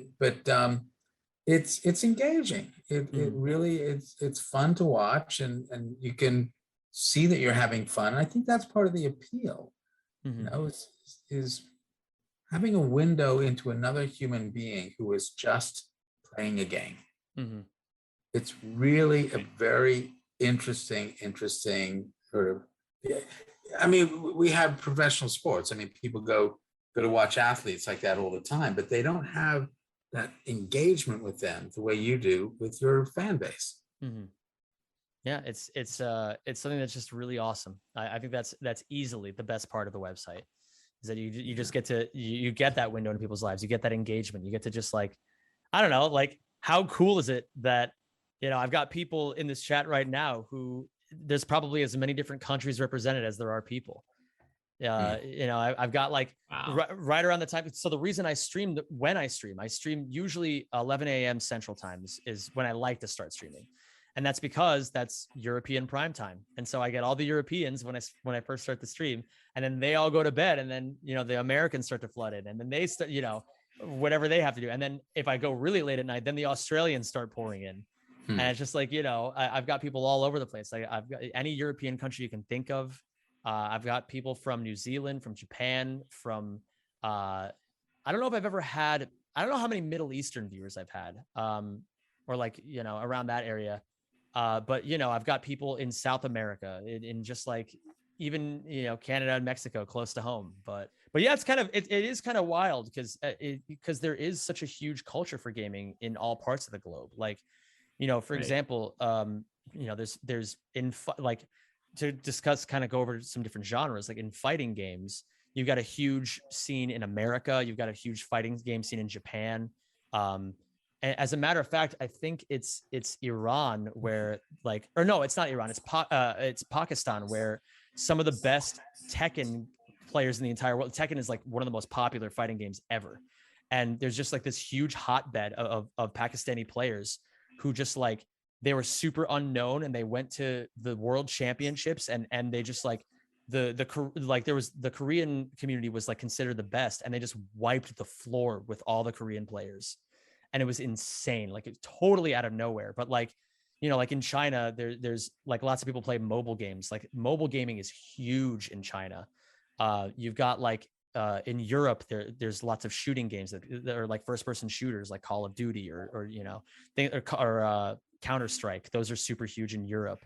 it's engaging. It really it's fun to watch, and you can see that you're having fun. And I think that's part of the appeal. Mm-hmm. Is having a window into another human being who is just playing a game. Mm-hmm. It's really a very interesting sort of, yeah. I mean, we have professional sports. I mean, people go to watch athletes like that all the time, but they don't have that engagement with them the way you do with your fan base. Mm-hmm. Yeah, it's something that's just really awesome. I think that's easily the best part of the website, is that you just get to you get that window into people's lives. You get that engagement. You get to just like, I don't know, like how cool is it that, you know, I've got people in this chat right now who there's probably as many different countries represented as there are people. You know, I've got like right around the time. So the reason I stream when I stream usually 11 a.m. Central Time is when I like to start streaming. And that's because that's European prime time. And so I get all the Europeans when I first start the stream, and then they all go to bed, and then, you know, the Americans start to flood in, and then they start, you know, whatever they have to do. And then if I go really late at night, then the Australians start pouring in. And it's just like, you know, I've got people all over the place. Like I've got any European country you can think of. I've got people from New Zealand, from Japan, from, I don't know if I've ever had, I don't know how many Middle Eastern viewers I've had, or like, you know, around that area. But, you know, I've got people in South America, in just like, even, you know, Canada and Mexico close to home. But yeah, it's kind of, it is kind of wild because there is such a huge culture for gaming in all parts of the globe. Like, you know, for example, you know, there's like, to discuss, kind of go over some different genres, like in fighting games, you've got a huge scene in America. You've got a huge fighting game scene in Japan. As a matter of fact, I think it's Iran where, like, or no, it's not Iran. It's Pakistan, where some of the best Tekken players in the entire world. Tekken is like one of the most popular fighting games ever. And there's just like this huge hotbed of Pakistani players who just like, they were super unknown, and they went to the world championships, and they just like the Korean community was like considered the best, and they just wiped the floor with all the Korean players. And it was insane. Like, it's totally out of nowhere. But like, you know, like in China, there's like lots of people play mobile games. Like mobile gaming is huge in China. You've got like in Europe, there's lots of shooting games that are like first person shooters, like Call of Duty or you know, or Counter-Strike. Those are super huge in Europe.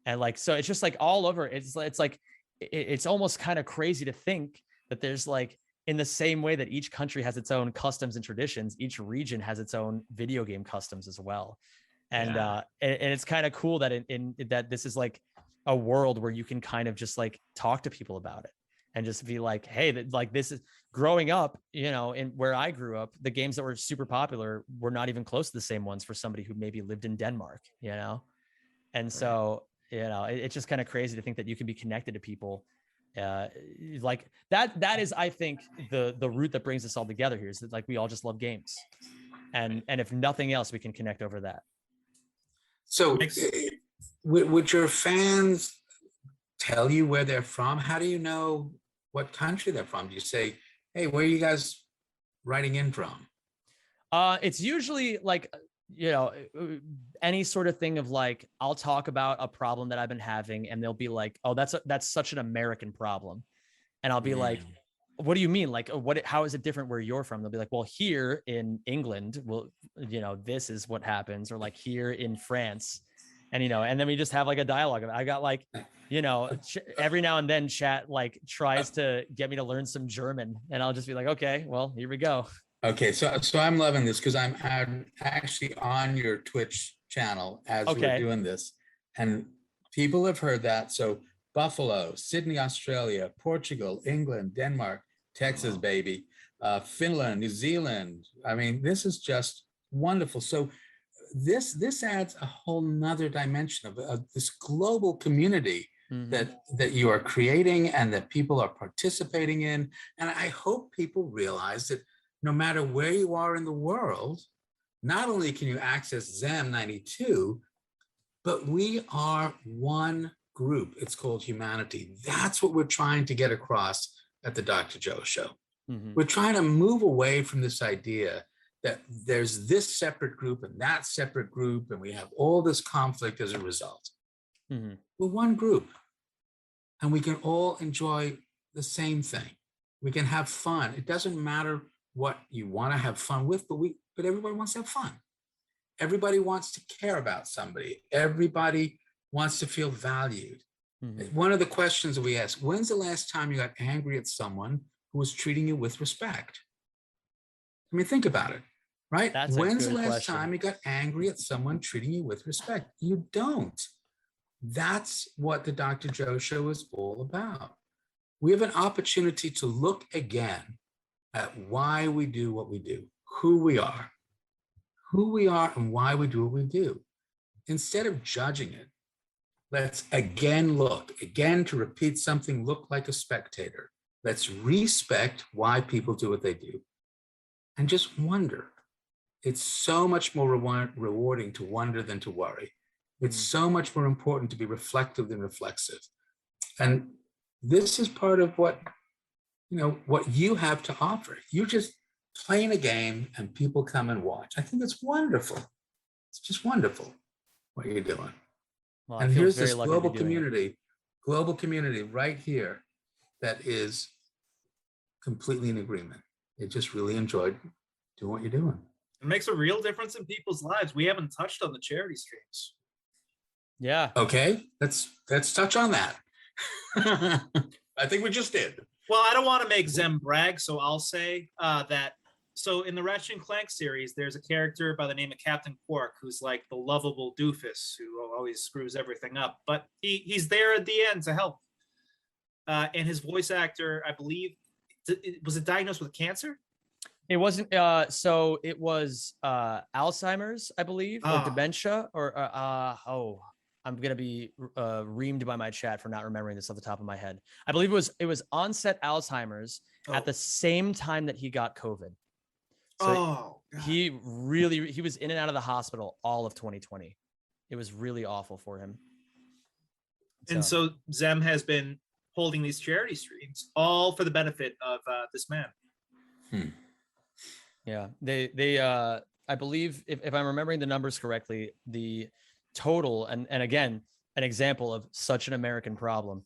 And like, so it's just like all over. It's like, it's almost kind of crazy to think that there's like, in the same way that each country has its own customs and traditions, each region has its own video game customs as well. And and it's kind of cool that in that this is like a world where you can kind of just like talk to people about it and just be like, hey, like this is growing up, you know, in where I grew up, the games that were super popular were not even close to the same ones for somebody who maybe lived in Denmark, you know? And so, you know, it's just kind of crazy to think that you can be connected to people like that is, I think, the root that brings us all together here, is that like we all just love games, and if nothing else, we can connect over that. So would your fans tell you where they're from? How do you know what country they're from? Do you say, hey, where are you guys writing in from? It's usually like, you know, any sort of thing of like, I'll talk about a problem that I've been having, and they'll be like, oh, that's such an American problem. And I'll be like, what do you mean? Like, how is it different where you're from? They'll be like, well, here in England, well, you know, this is what happens, or like here in France. And, you know, and then we just have like a dialogue. I got like, you know, every now and then chat like tries to get me to learn some German, and I'll just be like, okay, well, here we go. Okay, so I'm loving this because I'm actually on your Twitch channel as we're doing this, and people have heard that. So Buffalo, Sydney, Australia, Portugal, England, Denmark, Texas, baby, Finland, New Zealand. I mean, this is just wonderful. So this adds a whole nother dimension of this global community that you are creating and that people are participating in. And I hope people realize that no matter where you are in the world, not only can you access Xem92, but we are one group. It's called humanity. That's what we're trying to get across at the Dr. Joe Show. We're trying to move away from this idea that there's this separate group and that separate group, and we have all this conflict as a result. We're one group, and we can all enjoy the same thing. We can have fun. It doesn't matter what you want to have fun with, but everybody wants to have fun. Everybody wants to care about somebody. Everybody wants to feel valued. Mhm. One of the questions that we ask, when's the last time you got angry at someone who was treating you with respect? I mean, think about it, right? That's a When's the good last question. time you got angry at someone treating you with respect? You don't. That's what the Dr. Joe Show is all about. We have an opportunity to look again at why we do what we do, who we are and why we do what we do. Instead of judging it, let's again look, again to repeat something, look like a spectator. Let's respect why people do what they do and just wonder. It's so much more rewarding to wonder than to worry. It's so much more important to be reflective than reflexive. And this is part of what, what you have to offer. You're just playing a game and people come and watch. I think it's wonderful. It's just wonderful what you're doing. Well, And I feel here's very this lucky to be global community right here that is completely in agreement. They just really enjoyed doing what you're doing. It makes a real difference in people's lives. We haven't touched on the charity streams. Yeah. Okay, let's touch on that. I think we just did. Well, I don't want to make Zem brag, so I'll say that. So in the Ratchet and Clank series, there's a character by the name of Captain Quark who's like the lovable doofus who always screws everything up, but he's there at the end to help. And his voice actor, I believe, was it diagnosed with cancer? It wasn't. So it was Alzheimer's, I believe, or dementia, or I'm gonna be reamed by my chat for not remembering this off the top of my head. I believe it was onset Alzheimer's at the same time that he got COVID. So he was in and out of the hospital all of 2020. It was really awful for him. And so Zem has been holding these charity streams, all for the benefit of this man. Yeah, they I believe if I'm remembering the numbers correctly, the total and again an example of such an American problem.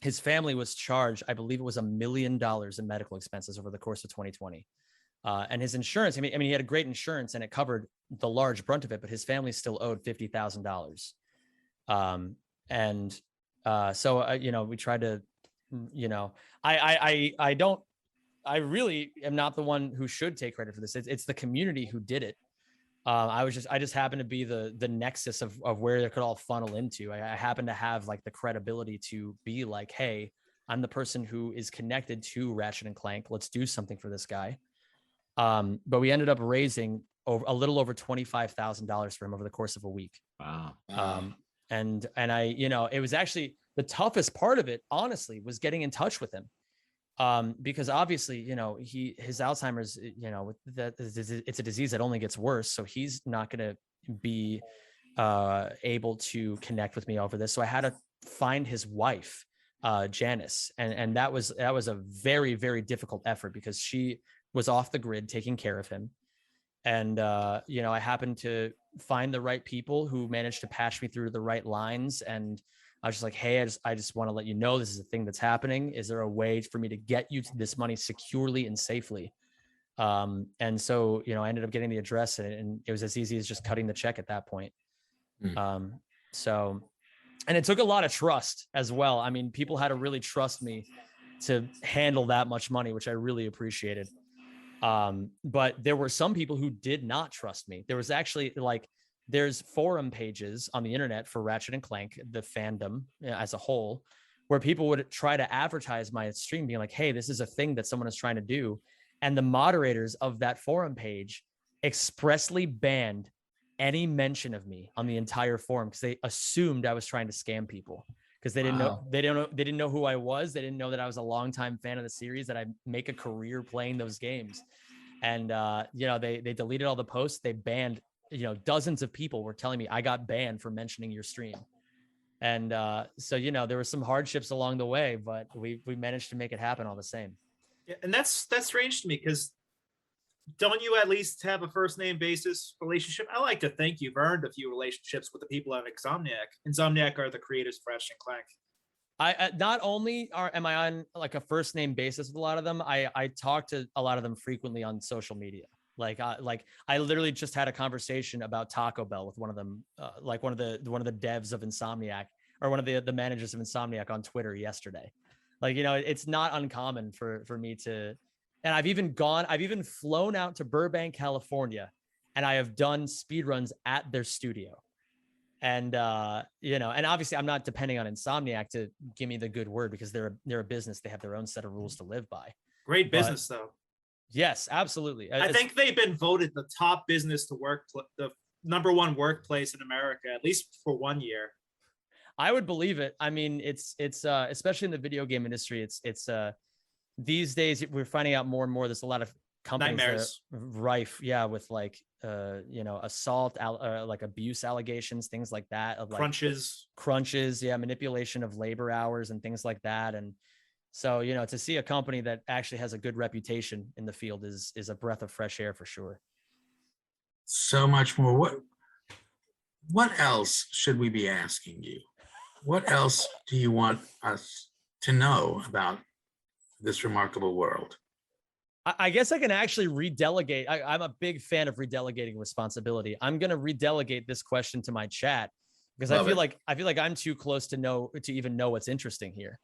His family was charged, I believe it was $1 million in medical expenses over the course of 2020. And his insurance, I mean, he had a great insurance and it covered the large brunt of it, but his family still owed $50,000. So we tried to, I really am not the one who should take credit for this. It's the community who did it. I just happened to be the nexus of where it could all funnel into. I happen to have like the credibility to be like, hey, I'm the person who is connected to Ratchet and Clank. Let's do something for this guy. But we ended up raising a little over $25,000 for him over the course of a week. Wow. And I, it was actually the toughest part of it, honestly, was getting in touch with him. Because obviously, his Alzheimer's, it's a disease that only gets worse. So he's not going to be able to connect with me over this. So I had to find his wife, Janice. And that was a very, very difficult effort because she was off the grid taking care of him. And, I happened to find the right people who managed to patch me through the right lines. And I was just like, hey, I just want to let you know this is a thing that's happening. Is there a way for me to get you this money securely and safely? And so, I ended up getting the address and it was as easy as just cutting the check at that point. And it took a lot of trust as well. I mean, people had to really trust me to handle that much money, which I really appreciated. But there were some people who did not trust me. There was actually there's forum pages on the internet for Ratchet and Clank, the fandom as a whole, where people would try to advertise my stream being like, hey, this is a thing that someone is trying to do. And the moderators of that forum page expressly banned any mention of me on the entire forum because they assumed I was trying to scam people because they didn't know who I was. They didn't know that I was a longtime fan of the series, that I make a career playing those games. And, they deleted all the posts. They banned, dozens of people were telling me I got banned for mentioning your stream. And so, there were some hardships along the way, but we managed to make it happen all the same. Yeah, and that's strange to me because don't you at least have a first name basis relationship? I like to think you've earned a few relationships with the people at Insomniac. Insomniac are the creators of Ratchet and Clank. I not only am I on like a first name basis with a lot of them, I talk to a lot of them frequently on social media. Like I literally just had a conversation about Taco Bell with one of them, like one of the devs of Insomniac, or one of the managers of Insomniac on Twitter yesterday. Like, you know, it's not uncommon for me to, and I've even flown out to Burbank, California, and I have done speedruns at their studio. And you know, and obviously I'm not depending on Insomniac to give me the good word, because they're a business. They have their own set of rules to live by. Great business, though. Yes, absolutely. I think they've been voted the top business to work, the #1 workplace in America, at least for 1 year. I would believe it. I mean, it's especially in the video game industry, it's these days we're finding out more and more. There's a lot of companies Nightmares. that are rife, yeah, with like you know, assault, like abuse allegations, things like that, of like crunches, yeah, manipulation of labor hours and things like that. And so, you know, to see a company that actually has a good reputation in the field is a breath of fresh air for sure. So much more. What else should we be asking you? What else do you want us to know about this remarkable world? I guess I can actually redelegate. I'm a big fan of redelegating responsibility. I'm going to redelegate this question to my chat, because I feel like I'm too close to even know what's interesting here.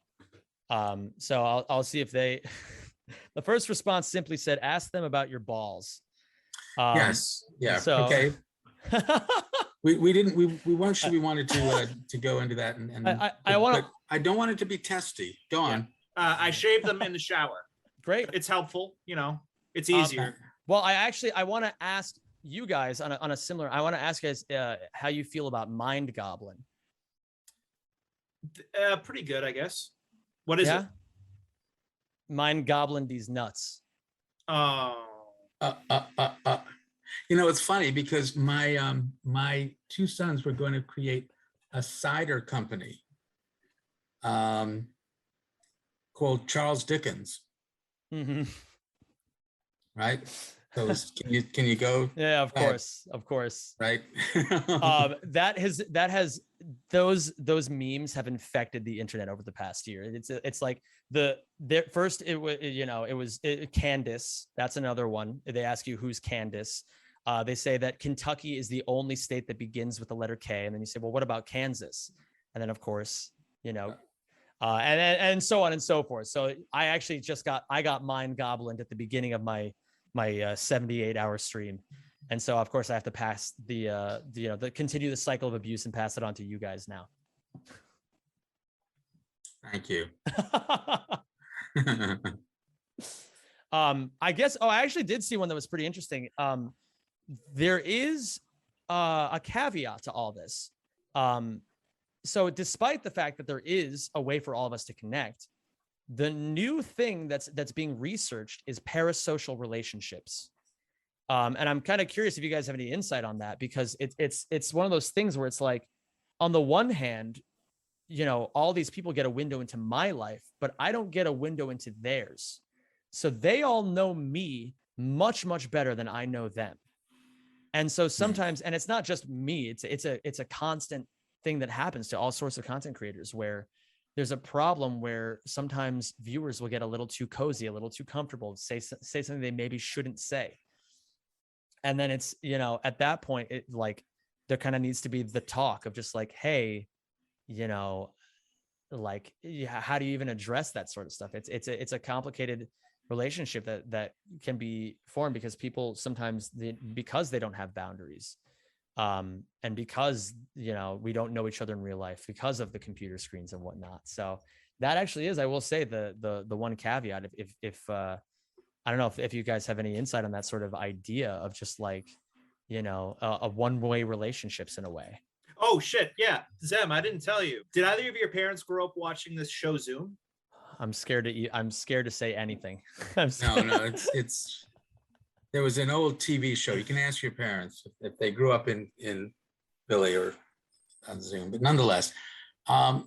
So I'll see if they, the first response simply said, ask them about your balls. Yes. Yeah. So, okay. we weren't sure we wanted to go into that, and I don't want it to be testy. Go on. I shaved them in the shower. Great. It's helpful. You know, it's easier. Well, I want to ask you guys on a similar, I want to ask you guys how you feel about Mind Goblin. Pretty good, I guess. What is it? Mind Goblin these nuts. Oh. You know, it's funny because my two sons were going to create a cider company called Charles Dickens. Mm-hmm. Right? So can you go? Yeah, of course. Right. That has those memes have infected the internet over the past year. It's like first it was Candace. That's another one. They ask you who's Candace. They say that Kentucky is the only state that begins with the letter K, and then you say, well, what about Kansas? And then of course, you know, and so on and so forth. So I actually I got Mind Goblin at the beginning of my 78-hour stream, and so of course I have to pass continue the cycle of abuse and pass it on to you guys now. Thank you. I guess. Oh, I actually did see one that was pretty interesting. There is a caveat to all this. So despite the fact that there is a way for all of us to connect, the new thing that's being researched is parasocial relationships. And I'm kind of curious if you guys have any insight on that, because it's one of those things where it's like, on the one hand, you know, all these people get a window into my life, but I don't get a window into theirs. So they all know me much, much better than I know them. And so sometimes, and it's not just me, it's a constant thing that happens to all sorts of content creators, where there's a problem where sometimes viewers will get a little too cozy, a little too comfortable, say something they maybe shouldn't say. And then it's, you know, at that point, it like, there kind of needs to be the talk of just like, hey, you know, like, how do you even address that sort of stuff? It's a complicated relationship that can be formed, because people sometimes because they don't have boundaries, and because, you know, we don't know each other in real life because of the computer screens and whatnot. So that actually is, I will say, the one caveat. If I don't know if you guys have any insight on that sort of idea of just like, you know, a one-way relationships in a way. Oh shit, yeah, Zem, I didn't tell you. Did either of your parents grow up watching this show Zoom? I'm scared to say anything. No, it's. There was an old TV show. You can ask your parents if they grew up in Philly or on Zoom, but nonetheless, to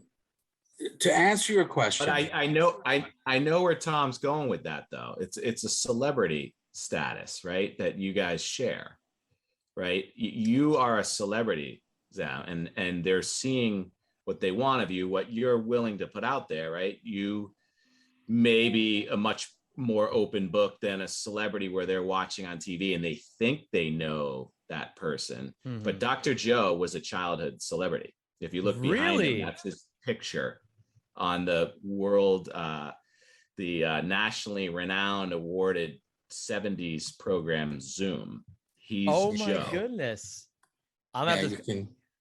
answer your question. But I know where Tom's going with that, though. It's a celebrity status, right? That you guys share, right? You are a celebrity, Zem, and they're seeing what they want of you, what you're willing to put out there, right? You may be a much more open book than a celebrity where they're watching on TV and they think they know that person. But Dr. Joe was a childhood celebrity. If you look behind him, that's his picture on the world, the nationally renowned awarded 70s program Zoom. He's oh Joe. my goodness. I'm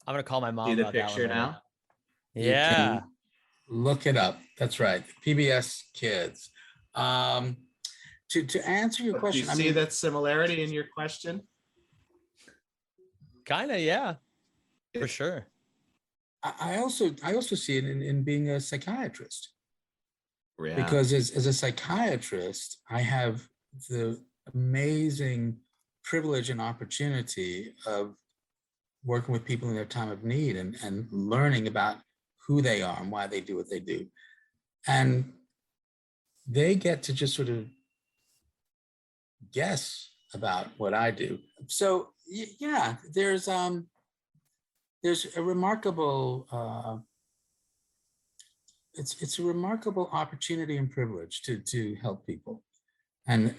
gonna call my mom. See the about that picture one now? Yeah. Look it up. That's right. PBS Kids. To answer your question, Do you see that similarity in your question? Kind of, yeah, for sure. I also see it in being a psychiatrist. Yeah. Because as a psychiatrist, I have the amazing privilege and opportunity of working with people in their time of need and learning about who they are and why they do what they do. And they get to just sort of guess about what I do. So yeah, there's a remarkable it's a remarkable opportunity and privilege to help people. And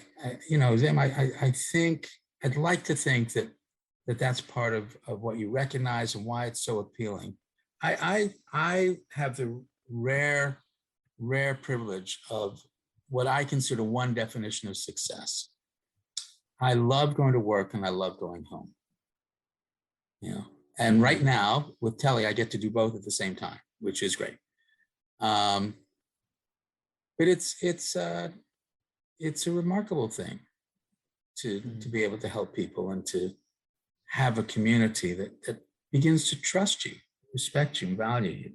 you know, Zim, I think I'd like to think that's part of what you recognize and why it's so appealing. I have the rare privilege of what I consider one definition of success. I love going to work and I love going home. You know, and right now with Telly, I get to do both at the same time, which is great. But it's a remarkable thing to be able to help people and to have a community that begins to trust you, respect you, and value you.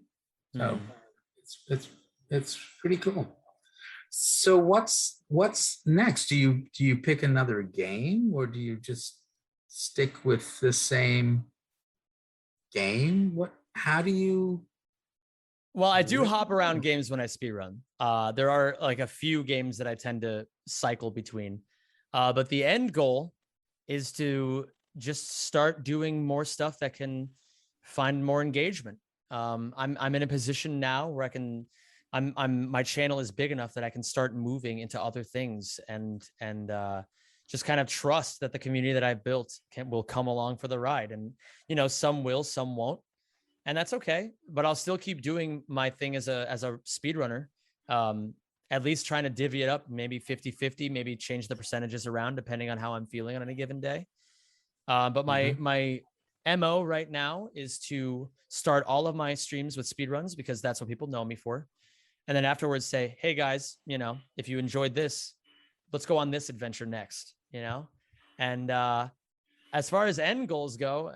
So it's pretty cool. So what's next? Do you pick another game, or do you just stick with the same game? How do you? Well, I do hop around games when I speedrun. There are like a few games that I tend to cycle between. But the end goal is to just start doing more stuff that can find more engagement. I'm in a position now where my channel is big enough that I can start moving into other things and just kind of trust that the community that I've built will come along for the ride. And, you know, some will, some won't. And that's okay, but I'll still keep doing my thing as a speedrunner, at least trying to divvy it up, maybe 50-50, maybe change the percentages around depending on how I'm feeling on any given day. But my MO right now is to start all of my streams with speedruns because that's what people know me for. And then afterwards say, hey guys, you know, if you enjoyed this, let's go on this adventure next, you know? And as far as end goals go,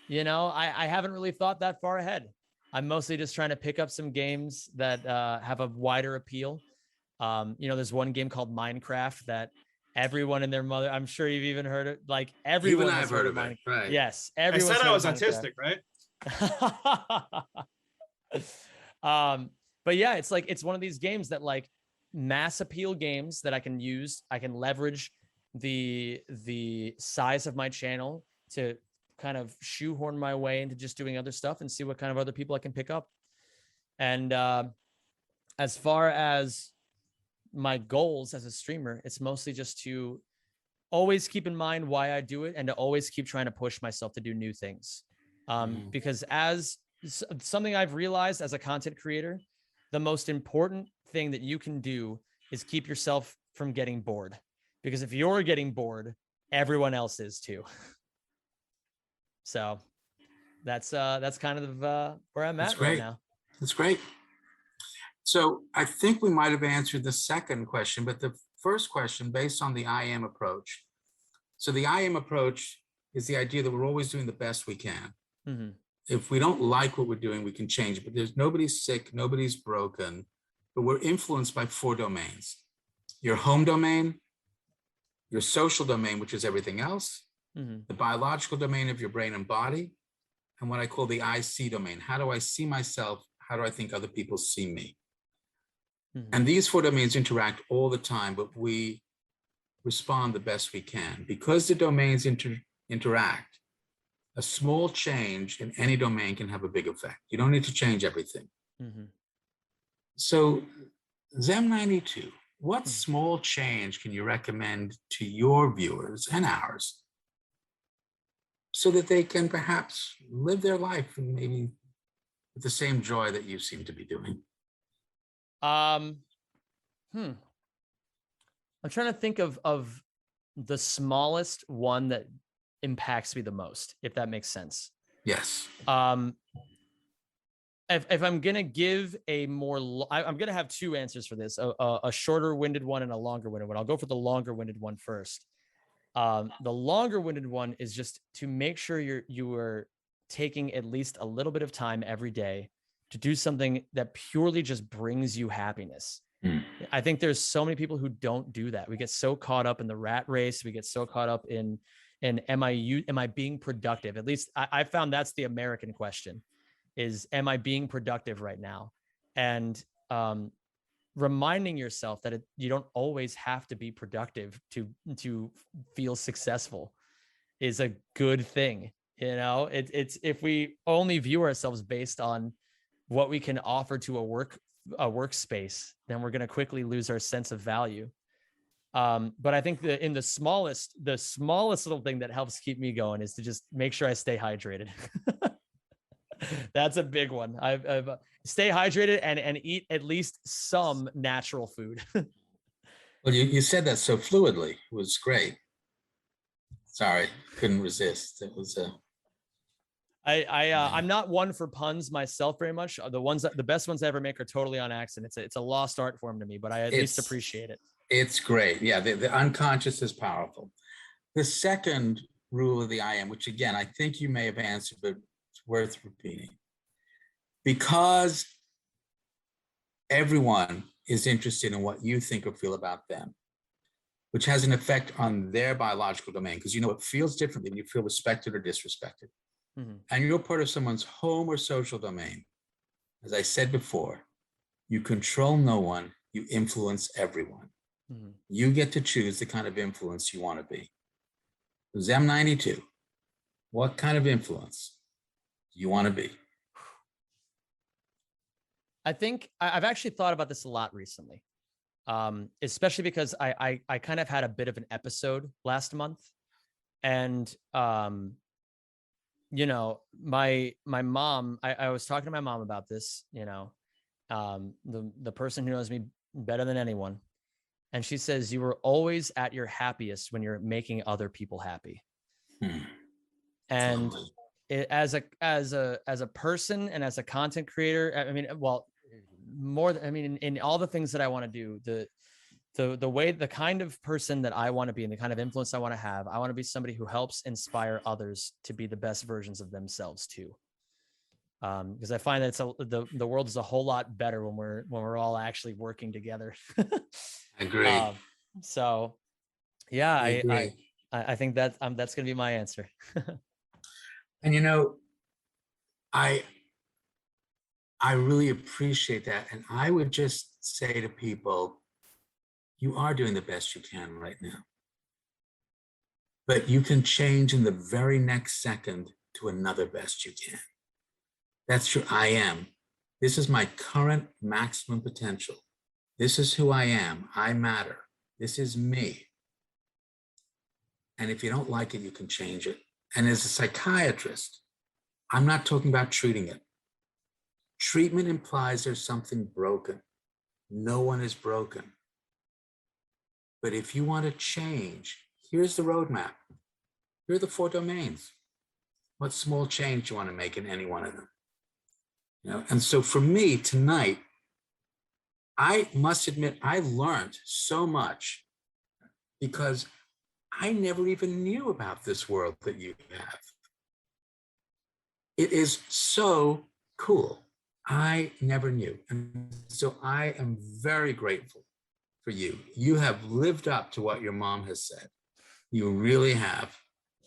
you know, I haven't really thought that far ahead. I'm mostly just trying to pick up some games that have a wider appeal. You know, there's one game called Minecraft that everyone and their mother, I'm sure you've even heard it. Like everyone has heard of it. Right. Yes. I said I was autistic, right? But yeah, it's like, it's one of these games that like mass appeal games that I can use. I can leverage the size of my channel to kind of shoehorn my way into just doing other stuff and see what kind of other people I can pick up. And as far as my goals as a streamer, it's mostly just to always keep in mind why I do it and to always keep trying to push myself to do new things. Because as something I've realized as a content creator, the most important thing that you can do is keep yourself from getting bored. Because if you're getting bored, everyone else is too. So that's kind of where I'm at right now. That's great. So I think we might have answered the second question, but the first question based on the IM approach. So the IM approach is the idea that we're always doing the best we can. If we don't like what we're doing, we can change it, but nobody's sick, nobody's broken, but we're influenced by 4 domains. Your home domain, your social domain, which is everything else, the biological domain of your brain and body, and what I call the IC domain. How do I see myself? How do I think other people see me? And these 4 domains interact all the time, but we respond the best we can. Because the domains interact, a small change in any domain can have a big effect. You don't need to change everything. So Xem92, what small change can you recommend to your viewers and ours so that they can perhaps live their life and maybe with the same joy that you seem to be doing? I'm trying to think of the smallest one that impacts me the most, if that makes sense. Yes. If I'm gonna give a more, I'm gonna have two answers for this: a shorter-winded one and a longer-winded one. I'll go for the longer-winded one first. The longer-winded one is just to make sure you are taking at least a little bit of time every day to do something that purely just brings you happiness. I think there's so many people who don't do that. We get so caught up in the rat race. We get so caught up in am I being productive? At least I found that's the American question is, am I being productive right now? And reminding yourself that you don't always have to be productive to feel successful is a good thing. You know, it's if we only view ourselves based on what we can offer to a workspace, then we're going to quickly lose our sense of value. But I think that in the smallest little thing that helps keep me going is to just make sure I stay hydrated. That's a big one. I've stay hydrated and eat at least some natural food. Well, you said that so fluidly. It was great. Sorry, couldn't resist. It was I'm not one for puns myself very much. The best ones I ever make are totally on accident. It's a lost art form to me, but I at least appreciate it. It's great. Yeah, the unconscious is powerful. The second rule of the I am, which again, I think you may have answered, but it's worth repeating. Because everyone is interested in what you think or feel about them, which has an effect on their biological domain, because it feels different when you feel respected or disrespected. Mm-hmm. And you're part of someone's home or social domain. As I said before, you control no one, you influence everyone. Mm-hmm. You get to choose the kind of influence you want to be. Xem92, what kind of influence do you want to be? I think I've actually thought about this a lot recently, especially because I kind of had a bit of an episode last month, and my mom, I was talking to my mom about this, the person who knows me better than anyone, and she says you were always at your happiest when you're making other people happy, and as a person and as a content creator, I mean, well. In all the things that I want to do, the kind of person that I want to be and the kind of influence I want to have, I want to be somebody who helps inspire others to be the best versions of themselves too. Because I find that the world is a whole lot better when we're all actually working together. Agree. So yeah, I think that that's going to be my answer. And I really appreciate that. And I would just say to people, you are doing the best you can right now. But you can change in the very next second to another best you can. That's your I am. This is my current maximum potential. This is who I am. I matter. This is me. And if you don't like it, you can change it. And as a psychiatrist, I'm not talking about treating it. Treatment implies there's something broken. No one is broken. But if you want to change, here's the roadmap. Here are the 4 domains. What small change do you want to make in any one of them? And so for me tonight, I must admit, I learned so much because I never even knew about this world that you have. It is so cool. I never knew. And so I am very grateful for you. You have lived up to what your mom has said. You really have.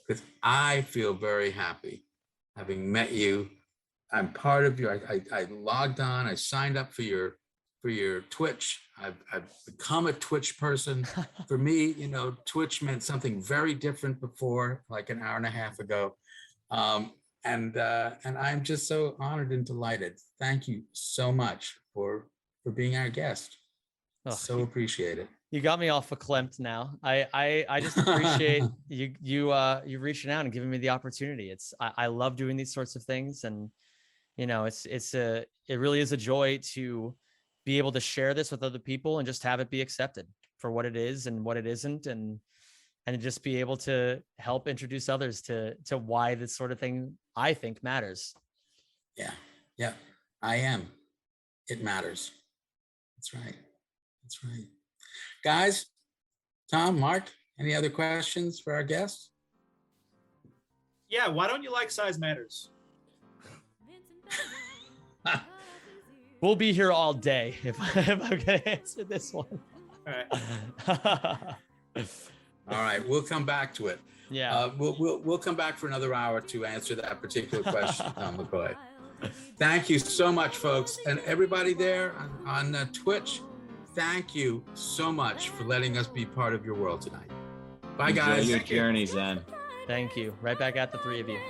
Because I feel very happy having met you. I'm part of you. I logged on. I signed up for your Twitch. I've become a Twitch person. For me, Twitch meant something very different before, like an hour and a half ago. And I'm just so honored and delighted. Thank you so much for being our guest. Oh, So appreciate it. you got me all verklempt now. I just appreciate you reaching out and giving me the opportunity. I love doing these sorts of things, and it really is a joy to be able to share this with other people and just have it be accepted for what it is and what it isn't, and just be able to help introduce others to why this sort of thing I think matters. Yeah, I am. It matters. That's right. That's right. Guys, Tom, Mark, any other questions for our guests? Yeah, why don't you like Size Matters? We'll be here all day if I'm gonna answer this one. All right. All right, we'll come back to it. Yeah. We'll come back for another hour to answer that particular question, Tom McCoy. Thank you so much, folks, and everybody there on Twitch. Thank you so much for letting us be part of your world tonight. Bye, guys. Enjoy your journey, Zen. Thank you. Right back at the three of you.